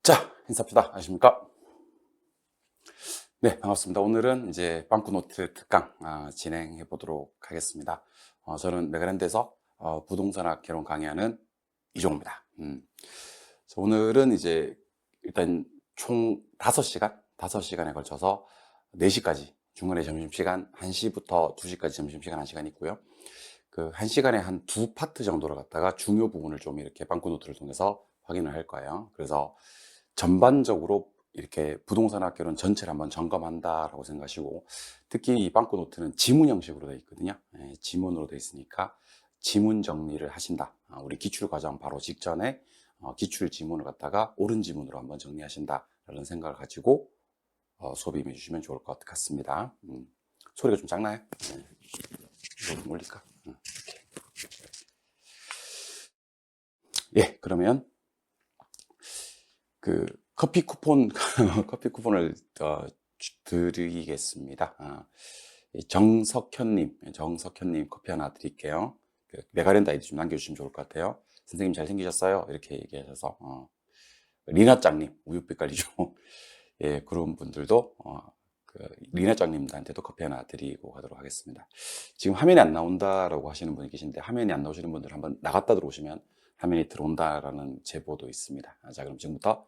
자, 인사합시다. 안녕하십니까? 네, 반갑습니다. 오늘은 이제 빵꾸노트 특강 진행해 보도록 하겠습니다. 저는 메가랜드에서 부동산학 개론 강의하는 이종호입니다. 오늘은 이제 일단 총 5시간에 걸쳐서 4시까지 중간에 점심시간 1시부터 2시까지 점심시간 1시간 있고요. 그 1시간에 한 2파트 정도를 갖다가 중요 부분을 좀 이렇게 빵꾸노트를 통해서 확인을 할 거예요. 그래서 전반적으로 이렇게 부동산 학교는 전체를 한번 점검한다라고 생각하시고, 특히 이 빵꾸노트는 지문 형식으로 되어 있거든요. 지문으로 되어 있으니까 지문 정리를 하신다. 우리 기출 과정 바로 직전에 기출 지문을 갖다가 옳은 지문으로 한번 정리하신다라는 생각을 가지고 수업 임해 주시면 좋을 것 같습니다. 소리가 좀 작나요? 네. 이거 좀 올릴까? 예, 그러면 그 커피 쿠폰 커피 쿠폰을 드리겠습니다. 정석현님 커피 하나 드릴게요. 그 메가랜드 아이디 좀 남겨주시면 좋을 것 같아요. 선생님 잘생기셨어요, 이렇게 얘기하셔서. 리나짱님 우유빛깔이죠. 예, 그런 분들도 그 리나짱님한테도 커피 하나 드리고 가도록 하겠습니다. 지금 화면이 안 나온다라고 하시는 분이 계신데, 화면이 안 나오시는 분들 한번 나갔다 들어오시면 화면이 들어온다라는 제보도 있습니다. 자, 그럼 지금부터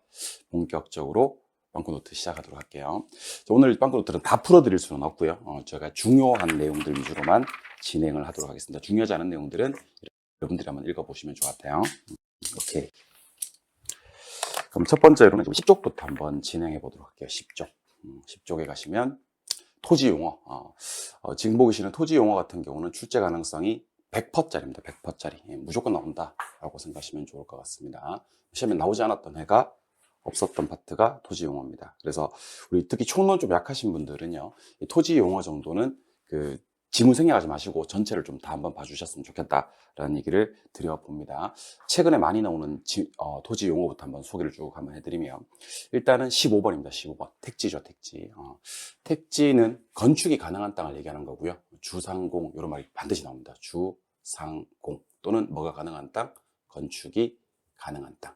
본격적으로 빵꾸노트 시작하도록 할게요. 자, 오늘 빵꾸노트는 다 풀어드릴 수는 없고요. 제가 중요한 내용들 위주로만 진행을 하도록 하겠습니다. 중요하지 않은 내용들은 여러분들이 한번 읽어보시면 좋을 것 같아요. 오케이. 그럼 첫 번째로는 10쪽부터 한번 진행해 보도록 할게요. 10쪽. 10쪽에 가시면 토지 용어. 지금 보고 계시는 토지 용어 같은 경우는 출제 가능성이 100%짜리입니다. 100%짜리. 무조건 나온다라고 생각하시면 좋을 것 같습니다. 시험에 나오지 않았던 해가 없었던 파트가 토지 용어입니다. 그래서 우리 특히 총론 좀 약하신 분들은요, 이 토지 용어 정도는 그 지문 생략하지 마시고 전체를 좀 다 한번 봐주셨으면 좋겠다라는 얘기를 드려봅니다. 최근에 많이 나오는 토지 용어부터 한번 소개를 쭉 한번 해드리면, 일단은 15번입니다. 15번. 택지죠, 택지. 택지는 건축이 가능한 땅을 얘기하는 거고요. 주상공, 이런 말이 반드시 나옵니다. 주상공 또는 뭐가 가능한 땅, 건축이 가능한 땅.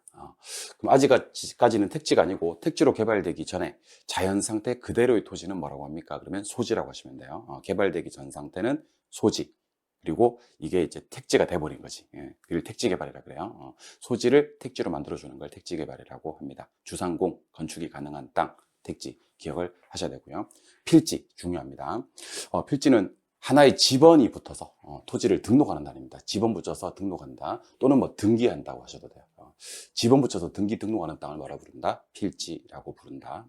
그럼 아직까지는 택지가 아니고, 택지로 개발되기 전에 자연 상태 그대로의 토지는 뭐라고 합니까? 그러면 소지라고 하시면 돼요. 개발되기 전 상태는 소지. 그리고 이게 이제 택지가 돼버린 거지. 예, 이걸 택지 개발이라 그래요. 소지를 택지로 만들어주는 걸 택지 개발이라고 합니다. 주상공, 건축이 가능한 땅, 택지 기억을 하셔야 되고요. 필지 중요합니다. 필지는 하나의 지번이 붙어서 토지를 등록하는 단위입니다. 지번 붙여서 등록한다, 또는 뭐 등기한다고 하셔도 돼요. 지번 붙여서 등록하는 땅을 뭐라 부른다? 필지라고 부른다.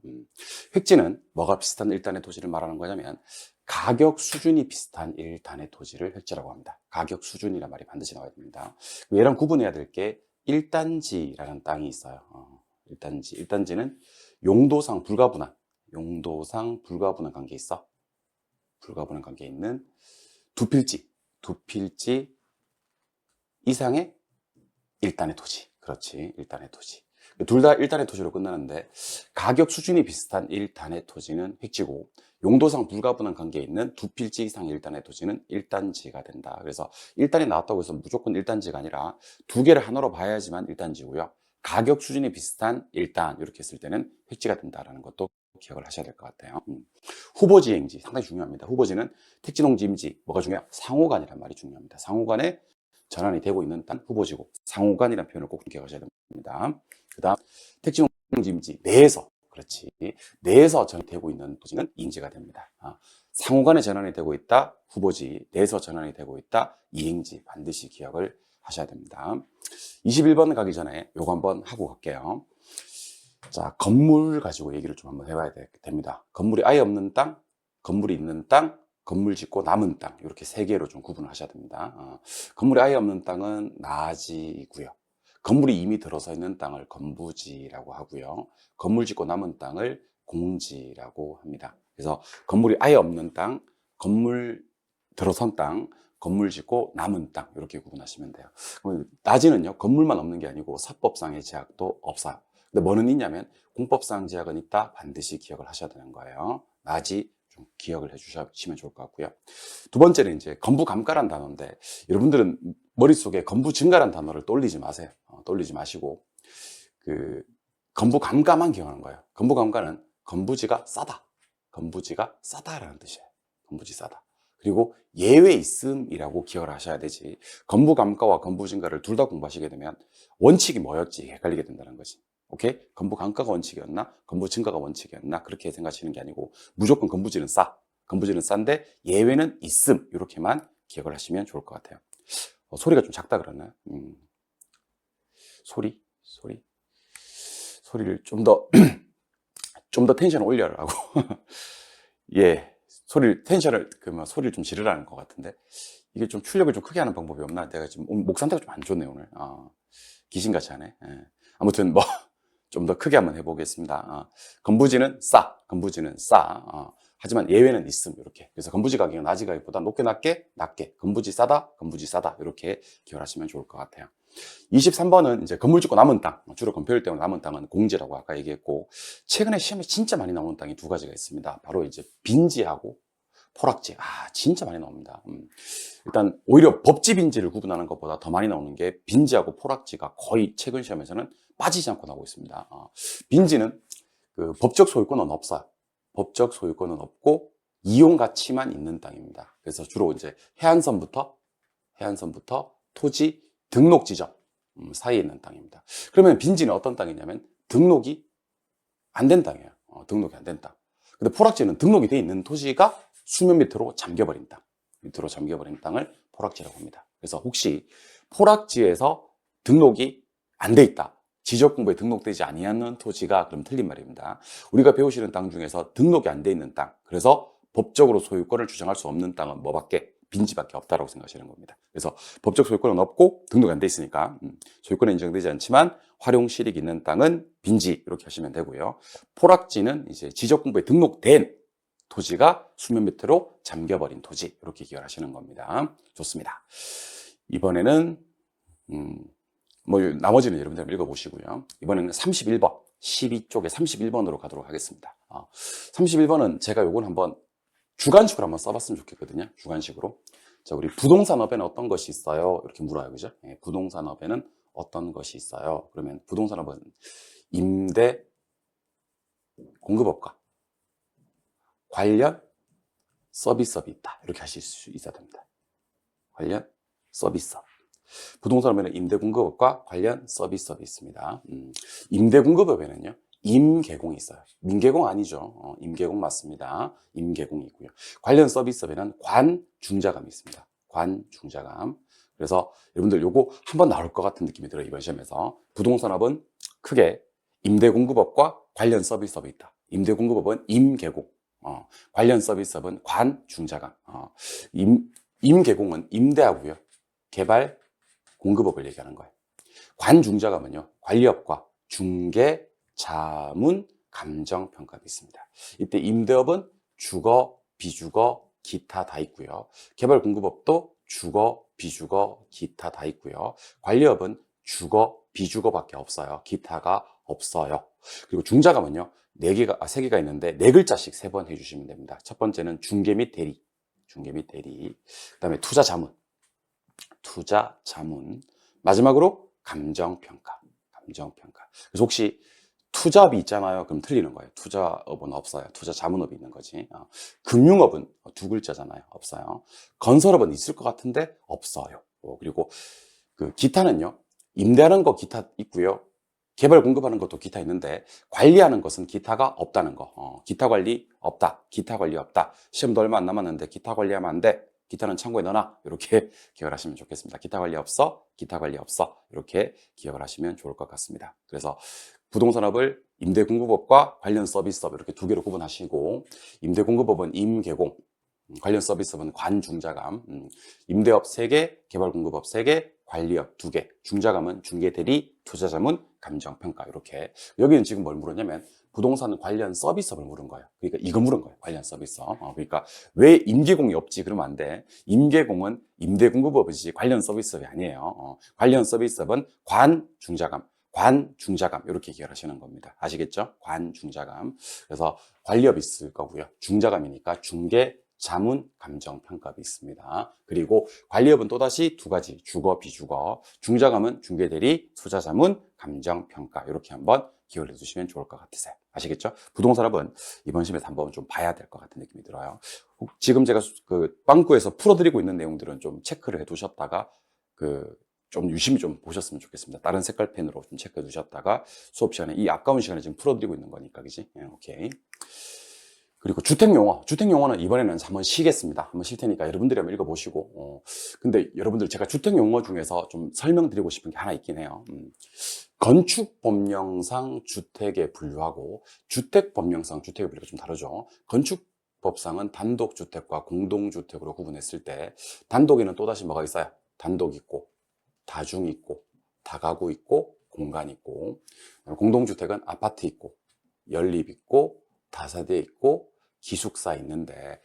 획지는 뭐가 비슷한 일단의 토지를 말하는 거냐면, 가격 수준이 비슷한 일단의 토지를 획지라고 합니다. 가격 수준이란 말이 반드시 나와야 됩니다. 얘랑 구분해야 될 게 1단지라는 땅이 있어요. 1단지는 용도상 불가분한 관계에 있어. 불가분한 관계에 있는 두 필지 이상의 일단의 토지. 그렇지, 일단의 토지. 둘 다 일단의 토지로 끝나는데, 가격 수준이 비슷한 일단의 토지는 획지고, 용도상 불가분한 관계에 있는 두 필지 이상의 일단의 토지는 일단지가 된다. 그래서 일단이 나왔다고 해서 무조건 일단지가 아니라 두 개를 하나로 봐야지만 일단지고요. 가격 수준이 비슷한 일단, 이렇게 했을 때는 획지가 된다라는 것도 기억을 하셔야 될 것 같아요. 후보지행지 상당히 중요합니다. 후보지는 택지농지, 임지, 뭐가 중요해요? 상호간이란 말이 중요합니다. 상호간에 전환이 되고 있는 땅, 후보지고, 상호간이라는 표현을 꼭 기억하셔야 됩니다. 그 다음 택지농지, 임지 내에서, 그렇지, 내에서 전환이 되고 있는 토지는 이행지가 됩니다. 상호간에 전환이 되고 있다, 후보지. 내에서 전환이 되고 있다, 이행지. 반드시 기억을 하셔야 됩니다. 21번 가기 전에 요거 한번 하고 갈게요. 자, 건물 가지고 얘기를 좀 한번 해봐야 됩니다. 건물이 아예 없는 땅, 건물이 있는 땅, 건물 짓고 남은 땅, 이렇게 세 개로 좀 구분을 하셔야 됩니다. 건물이 아예 없는 땅은 나지고요. 건물이 이미 들어서 있는 땅을 건부지라고 하고요. 건물 짓고 남은 땅을 공지라고 합니다. 그래서 건물이 아예 없는 땅, 건물 들어선 땅, 건물 짓고 남은 땅, 이렇게 구분하시면 돼요. 나지는요, 건물만 없는 게 아니고 사법상의 제약도 없어요. 근데 뭐는 있냐면, 공법상 제약은 있다. 반드시 기억을 하셔야 되는 거예요. 나지 좀 기억을 해주시면 좋을 것 같고요. 두 번째는 이제 건부감가란 단어인데, 여러분들은 머릿속에 건부증가란 단어를 떠올리지 마세요. 떠올리지 마시고, 건부감가만 기억하는 거예요. 건부감가는 건부지가 싸다. 건부지가 싸다라는 뜻이에요. 건부지 싸다. 그리고 예외 있음이라고 기억을 하셔야 되지. 건부감가와 건부증가를 둘 다 공부하시게 되면 원칙이 뭐였지 헷갈리게 된다는 거지. 오케이? 건부감가가 원칙이었나? 건부증가가 원칙이었나? 그렇게 생각하시는 게 아니고 무조건 건부지는 싸. 건부지는 싼데 예외는 있음. 이렇게만 기억을 하시면 좋을 것 같아요. 소리가 좀 작다 그러나요? 소리를 좀 더 텐션을 올려라고. 예. 소리를 좀 지르라는 것 같은데. 이게 좀 출력을 좀 크게 하는 방법이 없나? 내가 지금 목 상태가 좀 안 좋네, 오늘. 귀신같이 하네. 예. 아무튼 좀 더 크게 한번 해보겠습니다. 건부지는 싸. 하지만 예외는 있음. 이렇게. 그래서 건부지 가격은 낮이 가격보다 낮게. 건부지 싸다. 이렇게 기억하시면 좋을 것 같아요. 23번은 이제 건물 짓고 남은 땅, 주로 건폐율 때문에 남은 땅은 공지라고 아까 얘기했고, 최근에 시험에 진짜 많이 나오는 땅이 두 가지가 있습니다. 바로 이제 빈지하고 포락지. 진짜 많이 나옵니다. 일단 오히려 법지 빈지를 구분하는 것보다 더 많이 나오는 게 빈지하고 포락지가 거의 최근 시험에서는 빠지지 않고 나오고 있습니다. 빈지는 그 법적 소유권은 없어요. 법적 소유권은 없고 이용 가치만 있는 땅입니다. 그래서 주로 이제 해안선부터 토지 등록 지점 사이에 있는 땅입니다. 그러면 빈지는 어떤 땅이냐면 등록이 안 된 땅이에요. 등록이 안 된 땅. 근데 포락지는 등록이 돼 있는 토지가 수면 밑으로 잠겨버린 땅. 밑으로 잠겨버린 땅을 포락지라고 합니다. 그래서 혹시 포락지에서 등록이 안 돼 있다. 지적공부에 등록되지 아니하는 토지가 그럼 틀린 말입니다. 우리가 배우시는 땅 중에서 등록이 안 돼 있는 땅. 그래서 법적으로 소유권을 주장할 수 없는 땅은 뭐밖에? 빈지밖에 없다라고 생각하시는 겁니다. 그래서 법적 소유권은 없고 등록이 안 돼 있으니까 소유권은 인정되지 않지만 활용 실익이 있는 땅은 빈지 이렇게 하시면 되고요. 포락지는 이제 지적공부에 등록된 토지가 수면 밑으로 잠겨버린 토지 이렇게 기억하시는 겁니다. 좋습니다. 이번에는 나머지는 여러분들 읽어보시고요. 이번에는 31번 12쪽에 31번으로 가도록 하겠습니다. 31번은 제가 요건 한번 주관식으로 한번 써봤으면 좋겠거든요. 주관식으로. 자, 우리 부동산업에는 어떤 것이 있어요? 이렇게 물어요. 그죠? 부동산업에는 어떤 것이 있어요? 그러면 부동산업은 임대 공급업과 관련 서비스업이 있다. 이렇게 하실 수 있어야 됩니다. 관련 서비스업. 부동산업에는 임대 공급업과 관련 서비스업이 있습니다. 임대 공급업에는요. 임계공이 있어요. 민계공 아니죠. 임계공 맞습니다. 임계공이 있고요. 관련 서비스업에는 관중자감이 있습니다. 관중자감. 그래서 여러분들 요거 한번 나올 것 같은 느낌이 들어요. 이번 시험에서. 부동산업은 크게 임대공급업과 관련 서비스업이 있다. 임대공급업은 임계공. 관련 서비스업은 관중자감. 임계공은 임대하고요. 개발, 공급업을 얘기하는 거예요. 관중자감은요. 관리업과 중개, 자문, 감정평가도 있습니다. 이때 임대업은 주거, 비주거, 기타 다 있고요. 개발 공급업도 주거, 비주거, 기타 다 있고요. 관리업은 주거, 비주거밖에 없어요. 기타가 없어요. 그리고 중자감은요. 3개가 있는데 4글자씩 3번 해주시면 됩니다. 첫 번째는 중개 및 대리. 그 다음에 투자 자문. 마지막으로 감정평가. 그래서 혹시 투자업이 있잖아요. 그럼 틀리는 거예요. 투자업은 없어요. 투자 자문업이 있는 거지. 금융업은 2글자잖아요. 없어요. 건설업은 있을 것 같은데 없어요. 그리고 그 기타는요. 임대하는 거 기타 있고요. 개발 공급하는 것도 기타 있는데 관리하는 것은 기타가 없다는 거. 기타 관리 없다. 시험도 얼마 안 남았는데 기타 관리하면 안 돼. 기타는 창고에 넣어놔. 이렇게 기억을 하시면 좋겠습니다. 기타 관리 없어. 이렇게 기억을 하시면 좋을 것 같습니다. 그래서 부동산업을 임대공급업과 관련 서비스업 이렇게 2개로 구분하시고, 임대공급업은 임계공, 관련 서비스업은 관중자감, 임대업 3개, 개발공급업 3개, 관리업 2개, 중자감은 중개대리, 투자자문, 감정평가 이렇게. 여기는 지금 뭘 물었냐면 부동산 관련 서비스업을 물은 거예요. 그러니까 이거 물은 거예요. 관련 서비스업. 그러니까 왜 임계공이 없지? 그러면 안 돼. 임계공은 임대공급업이지 관련 서비스업이 아니에요. 관련 서비스업은 관중자감 이렇게 기억하시는 겁니다. 아시겠죠? 관중자감. 그래서 관리업이 있을 거고요. 중자감이니까 중개, 자문, 감정평가도 있습니다. 그리고 관리업은 또다시 2가지, 주거, 비주거. 중자감은 중개대리, 투자자문, 감정평가 이렇게 한번 기여를 해주시면 좋을 것 같으세요. 아시겠죠? 부동산업은 이번 시험에서 한번 좀 봐야 될 것 같은 느낌이 들어요. 지금 제가 그 빵꾸에서 풀어드리고 있는 내용들은 좀 체크를 해두셨다가 좀 유심히 좀 보셨으면 좋겠습니다. 다른 색깔 펜으로 좀 체크해 두셨다가 수업 시간에 이 아까운 시간에 지금 풀어드리고 있는 거니까, 그지? 예, 오케이. 그리고 주택용어. 주택용어는 이번에는 한번 쉬겠습니다. 한번 쉴 테니까 여러분들이 한번 읽어보시고. 근데 여러분들 제가 주택용어 중에서 좀 설명드리고 싶은 게 하나 있긴 해요. 건축법령상 주택에 분류하고 주택법령상 주택에 분류가 좀 다르죠. 건축법상은 단독주택과 공동주택으로 구분했을 때 단독에는 또다시 뭐가 있어요? 단독 있고 다중 있고 다가구 있고 공간 있고, 공동주택은 아파트 있고 연립 있고 다세대 있고 기숙사 있는데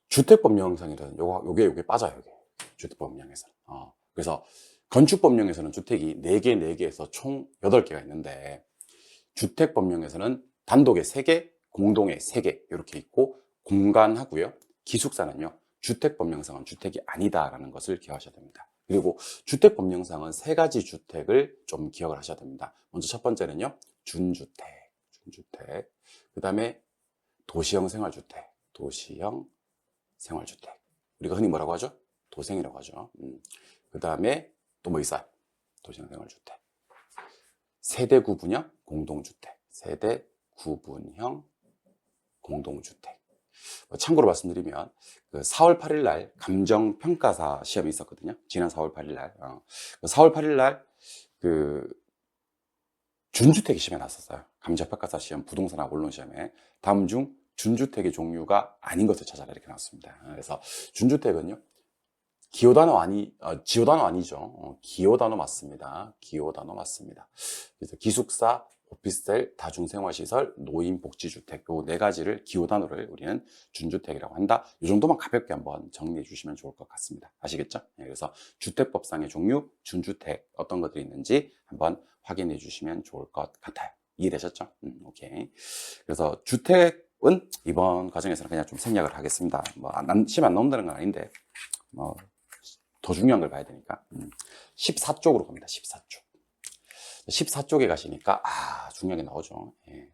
주택법령상에서는 요게 빠져요. 요게 주택법령에서는. 그래서 건축법령에서는 주택이 4개, 4개에서 총 8개가 있는데 주택법령에서는 단독에 3개, 공동에 3개 이렇게 있고 공간하고요. 기숙사는요. 주택법령상은 주택이 아니다라는 것을 기억하셔야 됩니다. 그리고 주택법령상은 3가지 주택을 좀 기억을 하셔야 됩니다. 먼저 첫 번째는요. 준주택. 그 다음에 도시형 생활주택. 우리가 흔히 뭐라고 하죠? 도생이라고 하죠. 그 다음에 또 뭐 있어요? 도시형 생활주택. 세대 구분형 공동주택. 참고로 말씀드리면 4월 8일 날 감정평가사 시험이 있었거든요. 지난 4월 8일 날. 4월 8일 날 준주택이 시험에 났었어요. 감정평가사 시험, 부동산하고 언론 시험에. 다음 중 준주택의 종류가 아닌 것을 찾아라 이렇게 나왔습니다. 그래서 준주택은요. 지오단어 아니죠. 기호단어 맞습니다. 그래서 기숙사, 오피스텔, 다중생활시설, 노인복지주택 요 4가지를 기호단어를 우리는 준주택이라고 한다. 이 정도만 가볍게 한번 정리해 주시면 좋을 것 같습니다. 아시겠죠? 그래서 주택법상의 종류, 준주택 어떤 것들이 있는지 한번 확인해 주시면 좋을 것 같아요. 이해되셨죠? 오케이. 그래서 주택은 이번 과정에서는 그냥 좀 생략을 하겠습니다. 시험 안 나온다는 건 아닌데 더 중요한 걸 봐야 되니까 14쪽으로 갑니다. 14쪽에 가시니까 중요한 게 나오죠. 예.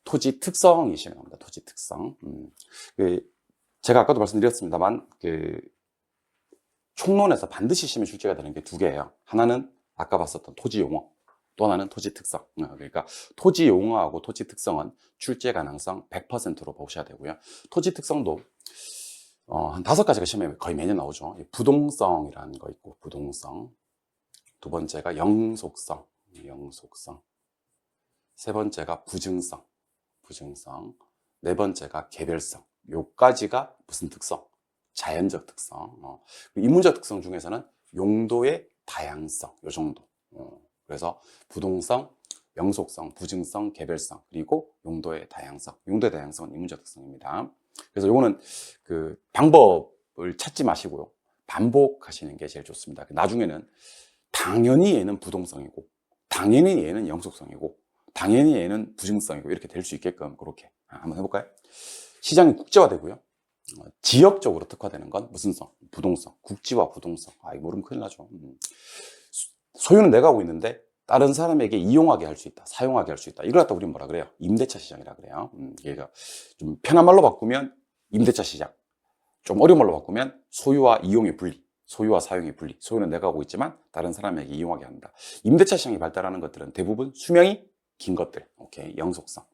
토지 특성이 시험에 나옵니다. 토지 특성. 제가 아까도 말씀드렸습니다만 총론에서 반드시 시험에 출제가 되는 게 2개예요. 하나는 아까 봤었던 토지 용어, 또 하나는 토지 특성. 그러니까 토지 용어하고 토지 특성은 출제 가능성 100%로 보셔야 되고요. 토지 특성도 한 5가지가 시험에 거의 매년 나오죠. 부동성이라는 거 있고, 부동성. 2번째가 영속성. 세 번째가 부증성. 4번째가 개별성. 요까지가 무슨 특성? 자연적 특성. 인문적 특성 중에서는 용도의 다양성. 요 정도. 그래서 부동성, 영속성, 부증성, 개별성, 그리고 용도의 다양성. 용도의 다양성은 인문적 특성입니다. 그래서 요거는 방법을 찾지 마시고요. 반복하시는 게 제일 좋습니다. 나중에는 당연히 얘는 부동성이고, 당연히 얘는 영속성이고, 당연히 얘는 부증성이고, 이렇게 될 수 있게끔 그렇게 한번 해볼까요? 시장이 국제화되고요. 지역적으로 특화되는 건 무슨 성? 부동성. 국지화 부동성. 이거 모르면 큰일 나죠. 소유는 내가 하고 있는데 다른 사람에게 이용하게 할 수 있다, 사용하게 할 수 있다. 이걸 갖다 우리는 뭐라 그래요? 임대차 시장이라 그래요. 얘가 좀 편한 말로 바꾸면 임대차 시장, 좀 어려운 말로 바꾸면 소유와 이용의 분리, 소유와 사용의 분리. 소유는 내가 하고 있지만 다른 사람에게 이용하게 한다. 임대차 시장이 발달하는 것들은 대부분 수명이 긴 것들. 오케이, 영속성.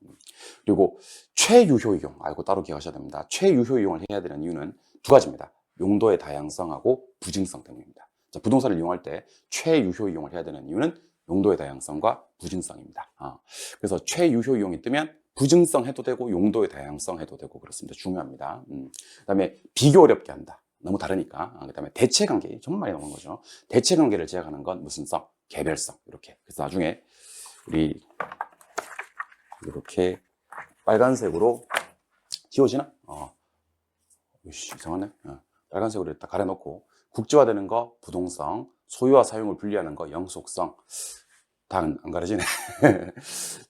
그리고 최유효 이용, 이거 따로 기억하셔야 됩니다. 최유효 이용을 해야 되는 이유는 2가지입니다. 용도의 다양성하고 부증성 때문입니다. 자, 부동산을 이용할 때 최유효 이용을 해야 되는 이유는 용도의 다양성과 부증성입니다. 그래서 최유효 이용이 뜨면 부증성 해도 되고 용도의 다양성 해도 되고 그렇습니다. 중요합니다. 그 다음에 비교 어렵게 한다. 너무 다르니까. 그 다음에 대체관계, 정말 많이 나오는 거죠. 대체관계를 제약하는 건 무슨 성? 개별성. 이렇게. 그래서 나중에 우리 이렇게 빨간색으로 지워지나? 이상하네. 빨간색으로 일단 가려놓고 국지화되는 거 부동성, 소유와 사용을 분리하는 거 영속성. 다 안 가려지네.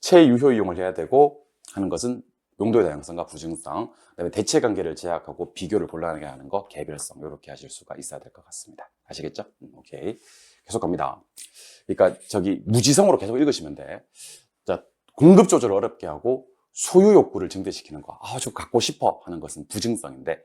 최유효 이용을 해야 되고 하는 것은 용도의 다양성과 부증성, 그다음에 대체관계를 제약하고 비교를 곤란하게 하는 거 개별성. 이렇게 하실 수가 있어야 될 것 같습니다. 아시겠죠? 오케이. 계속 갑니다. 그러니까 저기 무지성으로 계속 읽으시면 돼. 자, 공급 조절을 어렵게 하고 소유 욕구를 증대시키는 거. 아, 저 갖고 싶어 하는 것은 부증성인데,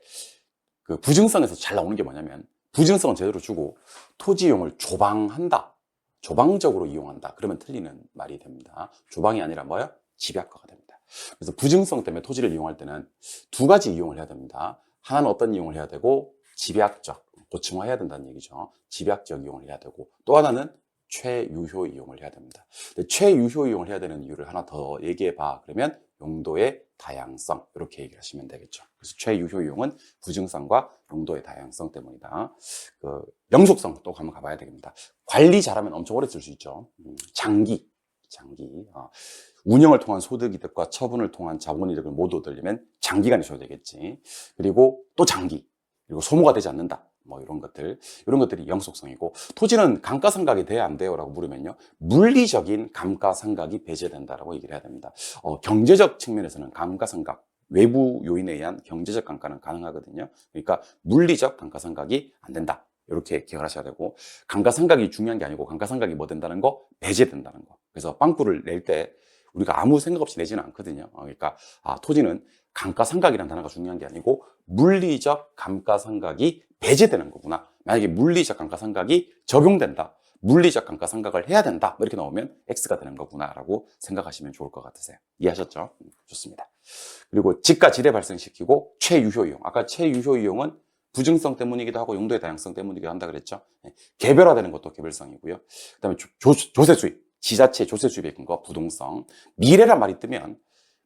그 부증성에서 잘 나오는 게 뭐냐면, 부증성은 제대로 주고 토지 이용을 조방한다. 조방적으로 이용한다. 그러면 틀리는 말이 됩니다. 조방이 아니라 뭐요? 집약화가 됩니다. 그래서 부증성 때문에 토지를 이용할 때는 두 가지 이용을 해야 됩니다. 하나는 어떤 이용을 해야 되고, 집약적, 고층화해야 된다는 얘기죠. 집약적 이용을 해야 되고, 또 하나는 최유효 이용을 해야 됩니다. 근데 최유효 이용을 해야 되는 이유를 하나 더 얘기해 봐. 그러면 용도의 다양성, 이렇게 얘기를 하시면 되겠죠. 그래서 최유효 이용은 부증성과 용도의 다양성 때문이다. 그 영속성 또 한번 가봐야 되겠습니다. 관리 잘하면 엄청 오래 쓸 수 있죠. 장기. 운영을 통한 소득이득과 처분을 통한 자본이득을 모두 얻으려면 장기간이 줘야 되겠지. 그리고 또 장기. 그리고 소모가 되지 않는다. 뭐 이런 것들이 영속성이고, 토지는 감가상각이 돼야 안 돼요? 라고 물으면요. 물리적인 감가상각이 배제된다라고 얘기를 해야 됩니다. 경제적 측면에서는 감가상각, 외부 요인에 의한 경제적 감가는 가능하거든요. 그러니까 물리적 감가상각이 안 된다. 이렇게 기억을 하셔야 되고, 감가상각이 중요한 게 아니고 감가상각이 뭐 된다는 거? 배제된다는 거. 그래서 빵꾸를 낼 때 우리가 아무 생각 없이 내지는 않거든요. 그러니까 토지는 감가상각이라는 단어가 중요한 게 아니고 물리적 감가상각이 배제되는 거구나. 만약에 물리적 감가상각이 적용된다, 물리적 감가상각을 해야 된다, 이렇게 나오면 X가 되는 거구나 라고 생각하시면 좋을 것 같으세요. 이해하셨죠? 좋습니다. 그리고 지가 지대 발생시키고 최유효 이용. 아까 최유효 이용은 부증성 때문이기도 하고 용도의 다양성 때문이기도 한다 그랬죠. 개별화되는 것도 개별성이고요. 그 다음에 조세 수입, 지자체 조세 수입에 있는 거 부동성. 미래란 말이 뜨면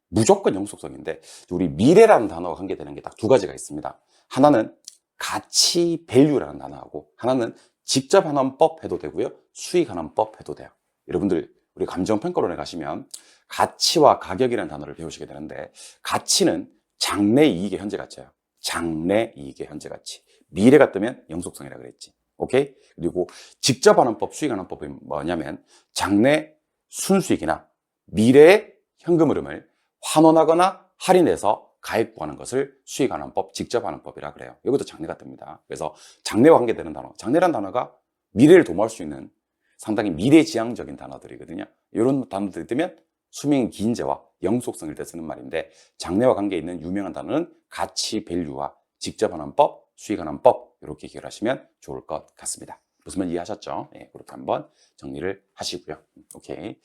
무조건 영속성인데, 우리 미래라는 단어가 관계되는 게 딱 두 가지가 있습니다. 하나는 가치 밸류라는 단어하고, 하나는 직접환원법 해도 되고요, 수익환원법 해도 돼요. 여러분들 우리 감정평가론에 가시면 가치와 가격이라는 단어를 배우시게 되는데, 가치는 장래 이익의 현재 가치예요. 장래 이익의 현재 가치. 미래가 뜨면 영속성이라 그랬지. 오케이? 그리고 직접환원법, 수익환원법이 뭐냐면 장래 순수익이나 미래의 현금 흐름을 환원하거나 할인해서 가액 구하는 것을 수익환원법, 직접환원법이라 그래요. 이것도 장래가 뜹니다. 그래서 장래와 관계되는 단어, 장래란 단어가 미래를 도모할 수 있는 상당히 미래지향적인 단어들이거든요. 이런 단어들이 뜨면 수명이 긴 재와 영속성일 때 쓰는 말인데, 장래와 관계 있는 유명한 단어는 가치 밸류와 직접환원법, 수익환원법, 이렇게 기억하시면 좋을 것 같습니다. 무슨 말 이해하셨죠? 네, 그렇게 한번 정리를 하시고요. 오케이.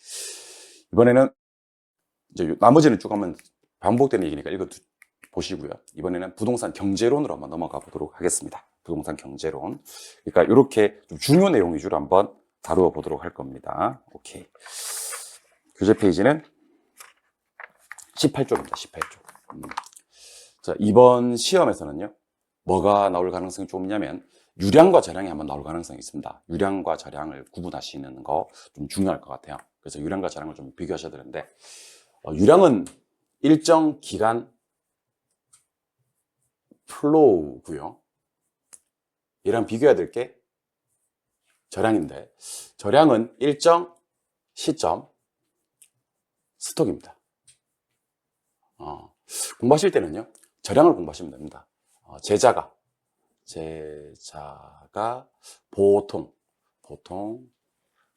이번에는 이제 나머지는 쭉 한번 반복되는 얘기니까 읽어 보시고요. 이번에는 부동산 경제론으로 한번 넘어가 보도록 하겠습니다. 부동산 경제론. 그러니까 이렇게 좀 중요 내용 위주로 한번 다루어 보도록 할 겁니다. 오케이. 교재 페이지는 18쪽입니다. 18쪽. 자, 이번 시험에서는요, 뭐가 나올 가능성이 좀 있냐면 유량과 저량이 한번 나올 가능성이 있습니다. 유량과 저량을 구분하시는 거 좀 중요할 것 같아요. 그래서 유량과 저량을 좀 비교하셔야 되는데, 유량은 일정 기간 플로우고요. 얘랑 비교해야 될 게 저량인데, 저량은 일정 시점 스톡입니다. 공부하실 때는요, 저량을 공부하시면 됩니다. 제자가 보통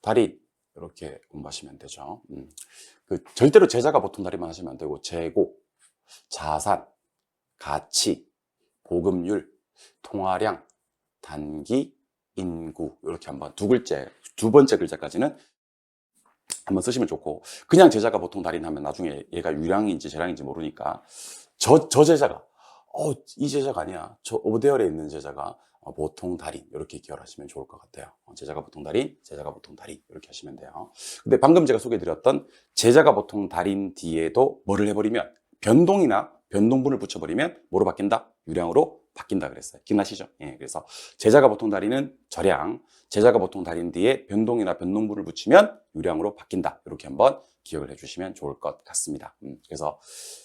달인, 이렇게 공부하시면 되죠. 절대로 제자가 보통 달인만 하시면 안 되고, 재고, 자산, 가치, 보급률, 통화량, 단기, 인구, 이렇게 한번 두 번째 글자까지는 한번 쓰시면 좋고, 그냥 제자가 보통 달인 하면 나중에 얘가 유량인지 저량인지 모르니까 저 제자가 이 제자가 아니야, 저 오대열에 있는 제자가 보통 달인, 이렇게 기억하시면 좋을 것 같아요. 제자가 보통 달인, 제자가 보통 달인, 이렇게 하시면 돼요. 근데 방금 제가 소개해드렸던 제자가 보통 달인 뒤에도 뭐를 해버리면, 변동이나 변동분을 붙여버리면 뭐로 바뀐다? 유량으로 바뀐다 그랬어요. 기억나시죠? 예, 그래서 제자가 보통 달인은 저량, 제자가 보통 달인 뒤에 변동이나 변동분을 붙이면 유량으로 바뀐다. 이렇게 한번 기억을 해주시면 좋을 것 같습니다. 그래서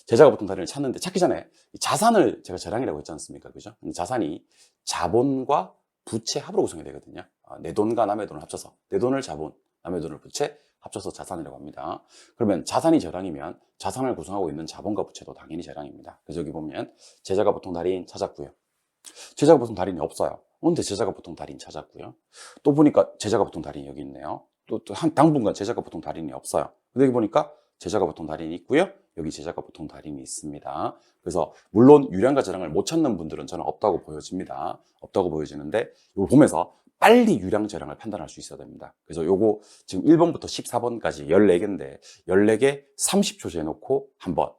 제자가 보통 달인을 찾는데, 찾기 전에 자산을 제가 저량이라고 했지 않습니까? 그죠? 자산이 자본과 부채 합으로 구성이 되거든요. 내 돈과 남의 돈을 합쳐서, 내 돈을 자본, 남의 돈을 부채 합쳐서 자산이라고 합니다. 그러면 자산이 저량이면 자산을 구성하고 있는 자본과 부채도 당연히 저량입니다. 그래서 여기 보면 제자가 보통 달인 찾았고요. 제자가 보통 달인이 없어요. 근데 제자가 보통 달인 찾았고요. 또 보니까 제자가 보통 달인이 여기 있네요. 또 당분간 제자가 보통 달인이 없어요. 근데 여기 보니까 제자가 보통 달인이 있고요. 여기 제자가 보통 달인이 있습니다. 그래서 물론 유량과 저량을 못 찾는 분들은 저는 없다고 보여집니다. 없다고 보여지는데 이걸 보면서 빨리 유량 저량을 판단할 수 있어야 됩니다. 그래서 요거 지금 1번부터 14번까지 14개인데 14개 30초 재놓고 한번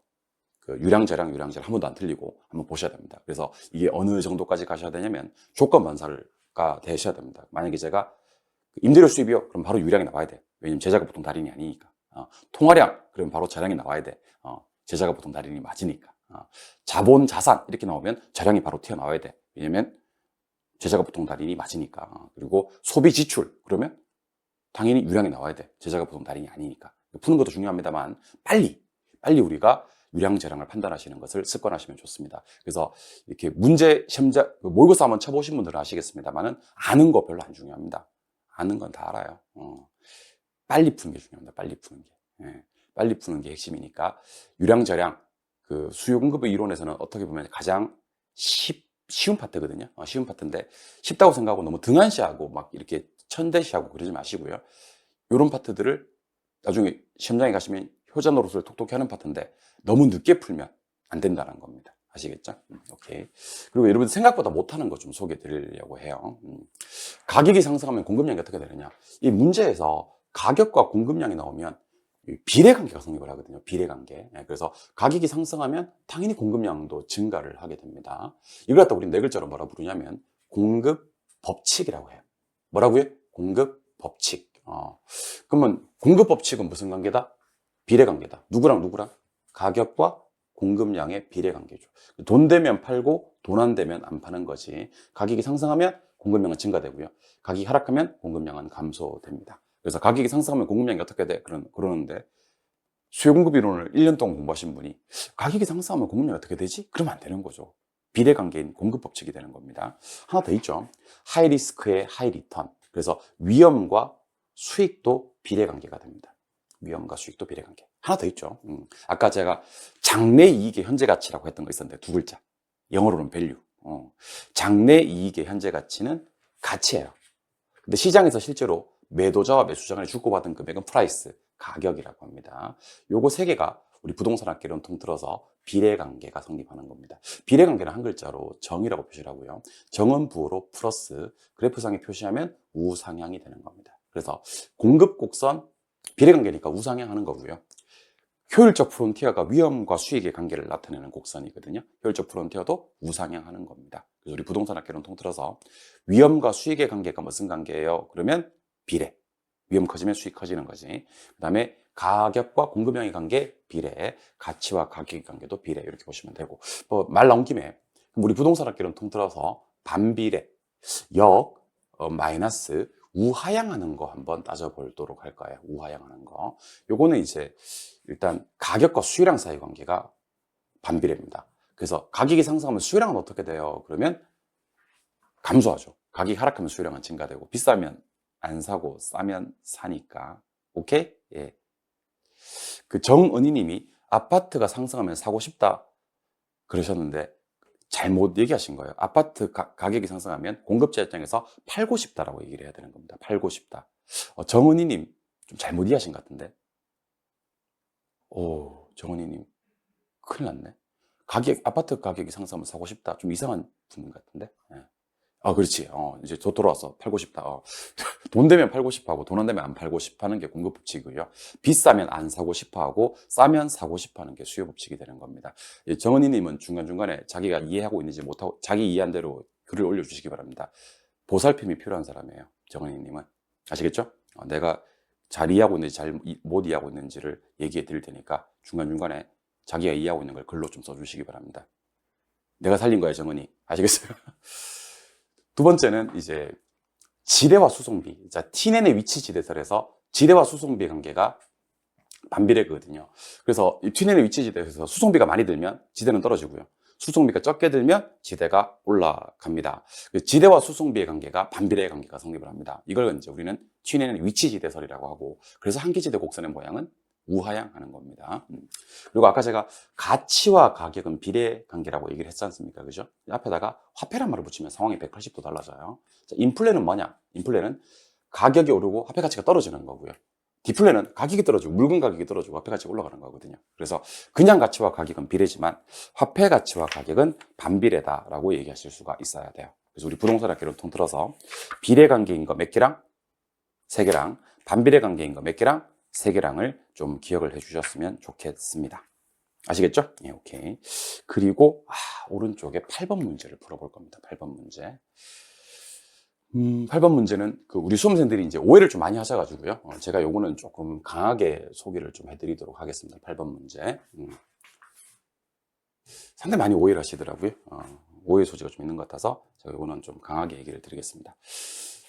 그 유량 저량 한 번도 안 틀리고 한번 보셔야 됩니다. 그래서 이게 어느 정도까지 가셔야 되냐면 조건 반사가 되셔야 됩니다. 만약에 제가 임대료 수입이요? 그럼 바로 유량이 나와야 돼. 왜냐면 제자가 보통 달인이 아니니까. 통화량, 그러면 바로 저량이 나와야 돼. 제자가 보통 달인이 맞으니까. 자본, 자산 이렇게 나오면 저량이 바로 튀어나와야 돼. 왜냐면 제자가 보통 달인이 맞으니까. 그리고 소비 지출, 그러면 당연히 유량이 나와야 돼. 제자가 보통 달인이 아니니까. 푸는 것도 중요합니다만 빨리 우리가 유량 저량을 판단하시는 것을 습관하시면 좋습니다. 그래서 이렇게 문제 시험자 모의고사 한번 쳐보신 분들은 아시겠습니다만은 아는 거 별로 안 중요합니다. 아는 건 다 알아요. 빨리 푸는 게 중요합니다. 빨리 푸는 게. 예. 빨리 푸는 게 핵심이니까 유량 저량 그 수요 공급의 이론에서는 어떻게 보면 가장 쉬운 파트거든요. 쉬운 파트인데 쉽다고 생각하고 너무 등한시하고 막 이렇게 천대시하고 그러지 마시고요. 이런 파트들을 나중에 시험장에 가시면 효자 노릇을 톡톡히 하는 파트인데 너무 늦게 풀면 안 된다는 겁니다. 아시겠죠? 오케이. 그리고 여러분 생각보다 못하는 거 좀 소개해 드리려고 해요. 가격이 상승하면 공급량이 어떻게 되느냐. 이 문제에서 가격과 공급량이 나오면 비례관계가 성립을 하거든요. 비례관계. 그래서 가격이 상승하면 당연히 공급량도 증가를 하게 됩니다. 이걸 갖다 우리는 네 글자로 뭐라 부르냐면 공급 법칙이라고 해요. 뭐라고요? 공급 법칙. 그러면 공급 법칙은 무슨 관계다? 비례관계다. 누구랑? 가격과 공급량의 비례관계죠. 돈 되면 팔고 돈 안 되면 안 파는 거지. 가격이 상승하면 공급량은 증가되고요. 가격이 하락하면 공급량은 감소됩니다. 그래서 가격이 상승하면 공급량이 어떻게 돼? 그러는데 수요 공급 이론을 1년 동안 공부하신 분이 가격이 상승하면 공급량이 어떻게 되지? 그러면 안 되는 거죠. 비례관계인 공급 법칙이 되는 겁니다. 하나 더 있죠. 하이 리스크의 하이 리턴. 그래서 위험과 수익도 비례관계가 됩니다. 위험과 수익도 비례관계. 하나 더 있죠. 아까 제가 장래 이익의 현재 가치라고 했던 거 있었는데 두 글자. 영어로는 value. 장래 이익의 현재 가치는 가치예요. 근데 시장에서 실제로 매도자와 매수자 간에 주고받은 금액은 프라이스, 가격이라고 합니다. 요거 세 개가 우리 부동산 학계론 통틀어서 비례관계가 성립하는 겁니다. 비례관계는 한 글자로 정이라고 표시를 하고요. 정은 부호로 플러스, 그래프상에 표시하면 우상향이 되는 겁니다. 그래서 공급 곡선 비례관계니까 우상향 하는 거고요. 효율적 프론티어가 위험과 수익의 관계를 나타내는 곡선이거든요. 효율적 프론티어도 우상향 하는 겁니다. 그래서 우리 부동산 학계론 통틀어서 위험과 수익의 관계가 무슨 관계예요? 그러면 비례. 위험 커지면 수익 커지는 거지. 그 다음에 가격과 공급량의 관계 비례, 가치와 가격의 관계도 비례 이렇게 보시면 되고 말 나온 김에 우리 부동산 학계론 통틀어서 반비례, 마이너스, 우하향하는 거 한번 따져보도록 할 거예요. 우하향하는 거. 요거는 이제 일단 가격과 수요량 사이 관계가 반비례입니다. 그래서 가격이 상승하면 수요량은 어떻게 돼요? 그러면 감소하죠. 가격이 하락하면 수요량은 증가되고 비싸면 안 사고 싸면 사니까. 오케이? 예. 그 정은희님이 아파트가 상승하면 사고 싶다 그러셨는데 잘못 얘기하신 거예요. 아파트 가격이 상승하면 공급자 입장에서 팔고 싶다라고 얘기를 해야 되는 겁니다. 팔고 싶다. 정은희님 좀 잘못 이해하신 것 같은데. 오, 정은희님 큰일 났네. 아파트 가격이 상승하면 사고 싶다. 좀 이상한 분 같은데. 예. 그렇지. 이제 돌아와서 팔고 싶다. 돈 되면 팔고 싶어 하고 돈 안 되면 안 팔고 싶어 하는 게 공급 법칙이고요. 비싸면 안 사고 싶어 하고 싸면 사고 싶어 하는 게 수요 법칙이 되는 겁니다. 정은희님은 중간중간에 자기가 이해하고 있는지 못하고 자기 이해한 대로 글을 올려주시기 바랍니다. 보살핌이 필요한 사람이에요. 정은희님은. 아시겠죠? 내가 잘 이해하고 있는지 잘 못 이해하고 있는지를 얘기해 드릴 테니까 중간중간에 자기가 이해하고 있는 걸 글로 좀 써주시기 바랍니다. 내가 살린 거예요, 정은희. 아시겠어요? 두 번째는 이제 지대와 수송비. 자, T넨의 위치 지대설에서 지대와 수송비 관계가 반비례거든요. 그래서 이 T넨의 위치 지대에서 수송비가 많이 들면 지대는 떨어지고요. 수송비가 적게 들면 지대가 올라갑니다. 지대와 수송비의 관계가 반비례의 관계가 성립을 합니다. 이걸 이제 우리는 T넨의 위치 지대설이라고 하고, 그래서 한기지대 곡선의 모양은 우하향하는 겁니다. 그리고 아까 제가 가치와 가격은 비례 관계라고 얘기를 했지 않습니까? 그죠? 앞에다가 화폐란 말을 붙이면 상황이 180도 달라져요. 자, 인플레는 뭐냐? 인플레는 가격이 오르고 화폐 가치가 떨어지는 거고요. 디플레는 가격이 떨어지고 물건 가격이 떨어지고 화폐 가치가 올라가는 거거든요. 그래서 그냥 가치와 가격은 비례지만 화폐 가치와 가격은 반비례다라고 얘기하실 수가 있어야 돼요. 그래서 우리 부동산 학교를 통틀어서 비례 관계인 거 몇 개랑 세 개랑 반비례 관계인 거 몇 개랑 세 개랑을 좀 기억을 해주셨으면 좋겠습니다. 아시겠죠? 예, 오케이. 그리고 오른쪽에 8번 문제를 풀어볼 겁니다. 8번 문제. 8번 문제는 우리 수험생들이 이제 오해를 좀 많이 하셔가지고요. 제가 요거는 조금 강하게 소개를 좀 해드리도록 하겠습니다. 8번 문제. 상당히 많이 오해를 하시더라고요. 오해 소지가 좀 있는 것 같아서 제가 요거는 좀 강하게 얘기를 드리겠습니다.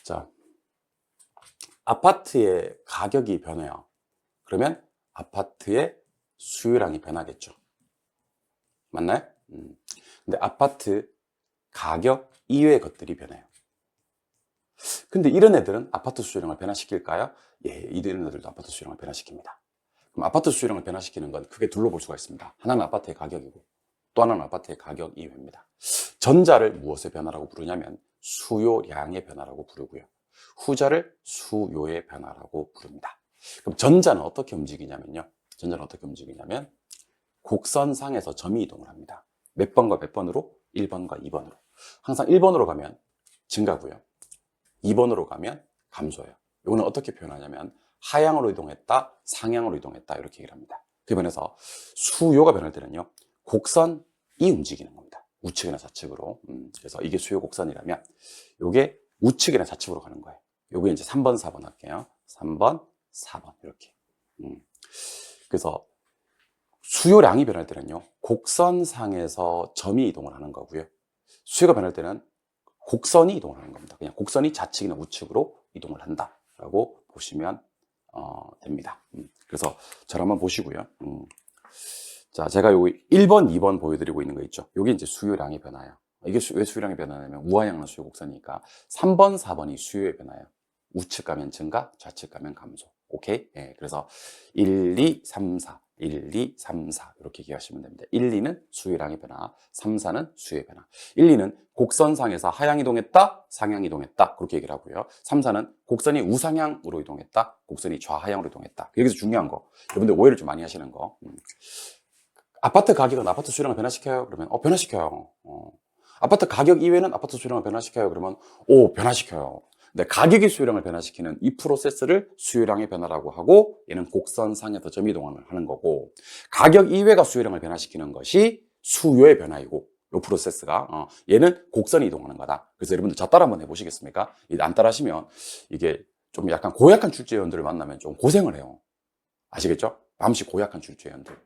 자, 아파트의 가격이 변해요. 그러면 아파트의 수요량이 변하겠죠. 맞나요? 근데 아파트 가격 이외의 것들이 변해요. 근데 이런 애들은 아파트 수요량을 변화시킬까요? 예, 이런 애들도 아파트 수요량을 변화시킵니다. 그럼 아파트 수요량을 변화시키는 건 크게 둘로 볼 수가 있습니다. 하나는 아파트의 가격이고 또 하나는 아파트의 가격 이외입니다. 전자를 무엇의 변화라고 부르냐면 수요량의 변화라고 부르고요. 후자를 수요의 변화라고 부릅니다. 그럼 전자는 어떻게 움직이냐면요. 전자는 어떻게 움직이냐면 곡선상에서 점이 이동을 합니다. 몇 번과 몇 번으로? 1번과 2번으로. 항상 1번으로 가면 증가고요. 2번으로 가면 감소해요. 이거는 어떻게 표현하냐면 하향으로 이동했다, 상향으로 이동했다 이렇게 얘기를 합니다. 그 면에서 수요가 변할 때는요. 곡선이 움직이는 겁니다. 우측이나 좌측으로. 그래서 이게 수요 곡선이라면 이게 우측이나 좌측으로 가는 거예요. 요게 이제 3번, 4번 할게요. 3번, 4번 이렇게. 그래서 수요량이 변할 때는요. 곡선상에서 점이 이동을 하는 거고요. 수요가 변할 때는 곡선이 이동을 하는 겁니다. 그냥 곡선이 좌측이나 우측으로 이동을 한다라고 보시면 됩니다. 그래서 저를 한번 보시고요. 자, 제가 여기 1번, 2번 보여드리고 있는 거 있죠. 이게 이제 수요량의 변화예요. 이게 왜 수요량의 변화냐면 우하향은 수요 곡선이니까 3번, 4번이 수요의 변화예요. 우측 가면 증가, 좌측 가면 감소. 오케이? 예, 그래서 1, 2, 3, 4. 1, 2, 3, 4 이렇게 기억하시면 됩니다. 1, 2는 수요량의 변화, 3, 4는 수요의 변화. 1, 2는 곡선상에서 하향 이동했다, 상향 이동했다 그렇게 얘기를 하고요. 3, 4는 곡선이 우상향으로 이동했다, 곡선이 좌하향으로 이동했다. 여기서 중요한 거, 여러분들 오해를 좀 많이 하시는 거. 아파트 가격은 아파트 수요량을 변화시켜요? 그러면 변화시켜요. 아파트 가격 이외에는 아파트 수요량을 변화시켜요? 그러면 변화시켜요. 근데 가격이 수요량을 변화시키는 이 프로세스를 수요량의 변화라고 하고 얘는 곡선상에서 점 이동을 하는 거고 가격 이외가 수요량을 변화시키는 것이 수요의 변화이고 이 프로세스가 얘는 곡선이 이동하는 거다. 그래서 여러분들 저 따라 한번 해보시겠습니까? 안 따라하시면 이게 좀 약간 고약한 출제위원들을 만나면 좀 고생을 해요. 아시겠죠? 밤시 고약한 출제위원들.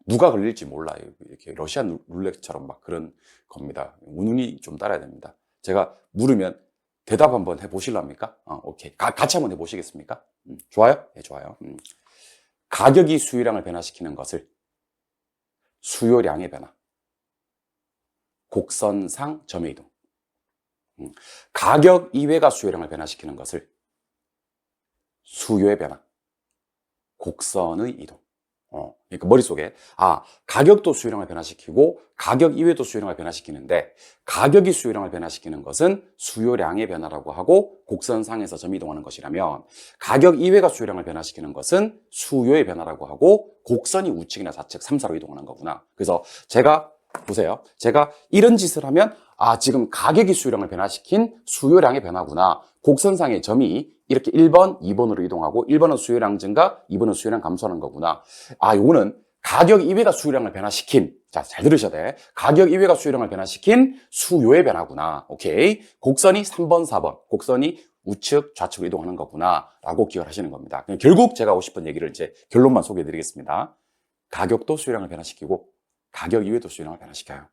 누가 걸릴지 몰라요. 이렇게 러시안 룰렛처럼 막 그런 겁니다. 운운히 좀 따라야 됩니다. 제가 물으면 대답 한번 해보실랍니까? 오케이. 같이 한번 해보시겠습니까? 좋아요? 네, 좋아요. 가격이 수요량을 변화시키는 것을 수요량의 변화. 곡선상 점의 이동. 가격 이외가 수요량을 변화시키는 것을 수요의 변화. 곡선의 이동. 그러니까 머릿속에 가격도 수요량을 변화시키고 가격 이외도 수요량을 변화시키는데 가격이 수요량을 변화시키는 것은 수요량의 변화라고 하고 곡선상에서 점 이동하는 것이라면 가격 이외가 수요량을 변화시키는 것은 수요의 변화라고 하고 곡선이 우측이나 좌측 3, 4로 이동하는 거구나. 그래서 제가 보세요. 제가 이런 짓을 하면 지금 가격이 수요량을 변화시킨 수요량의 변화구나. 곡선상의 점이 이렇게 1번, 2번으로 이동하고 1번은 수요량 증가, 2번은 수요량 감소하는 거구나. 요거는 가격 이외가 수요량을 변화시킨, 자, 잘 들으셔야 돼. 가격 이외가 수요량을 변화시킨 수요의 변화구나. 오케이. 곡선이 3번, 4번. 곡선이 우측, 좌측으로 이동하는 거구나. 라고 기억을 하시는 겁니다. 결국 제가 하고 싶은 얘기를 이제 결론만 소개해 드리겠습니다. 가격도 수요량을 변화시키고 가격 이외도 수요량을 변화시켜요.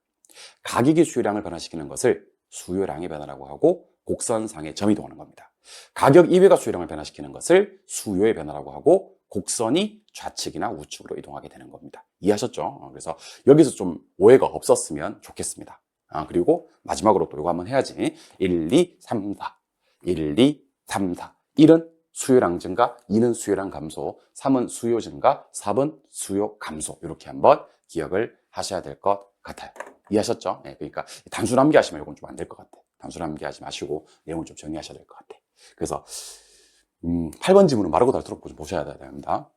가격이 수요량을 변화시키는 것을 수요량의 변화라고 하고 곡선상의 점이 이동하는 겁니다. 가격 이외가 수요량을 변화시키는 것을 수요의 변화라고 하고 곡선이 좌측이나 우측으로 이동하게 되는 겁니다. 이해하셨죠? 그래서 여기서 좀 오해가 없었으면 좋겠습니다. 그리고 마지막으로 또 이거 한번 해야지. 1, 2, 3, 4. 1, 2, 3, 4. 1은 수요량 증가, 2는 수요량 감소, 3은 수요 증가, 4번 수요 감소. 이렇게 한번 기억을 하셔야 될 것 같아요. 이해하셨죠? 네, 그러니까 단순 암기하시면 이건 좀 안 될 것 같아요. 단순 암기하지 마시고 내용을 좀 정리하셔야 될 것 같아요. 그래서 8번 지문은 마르고 닳도록 보셔야 됩니다.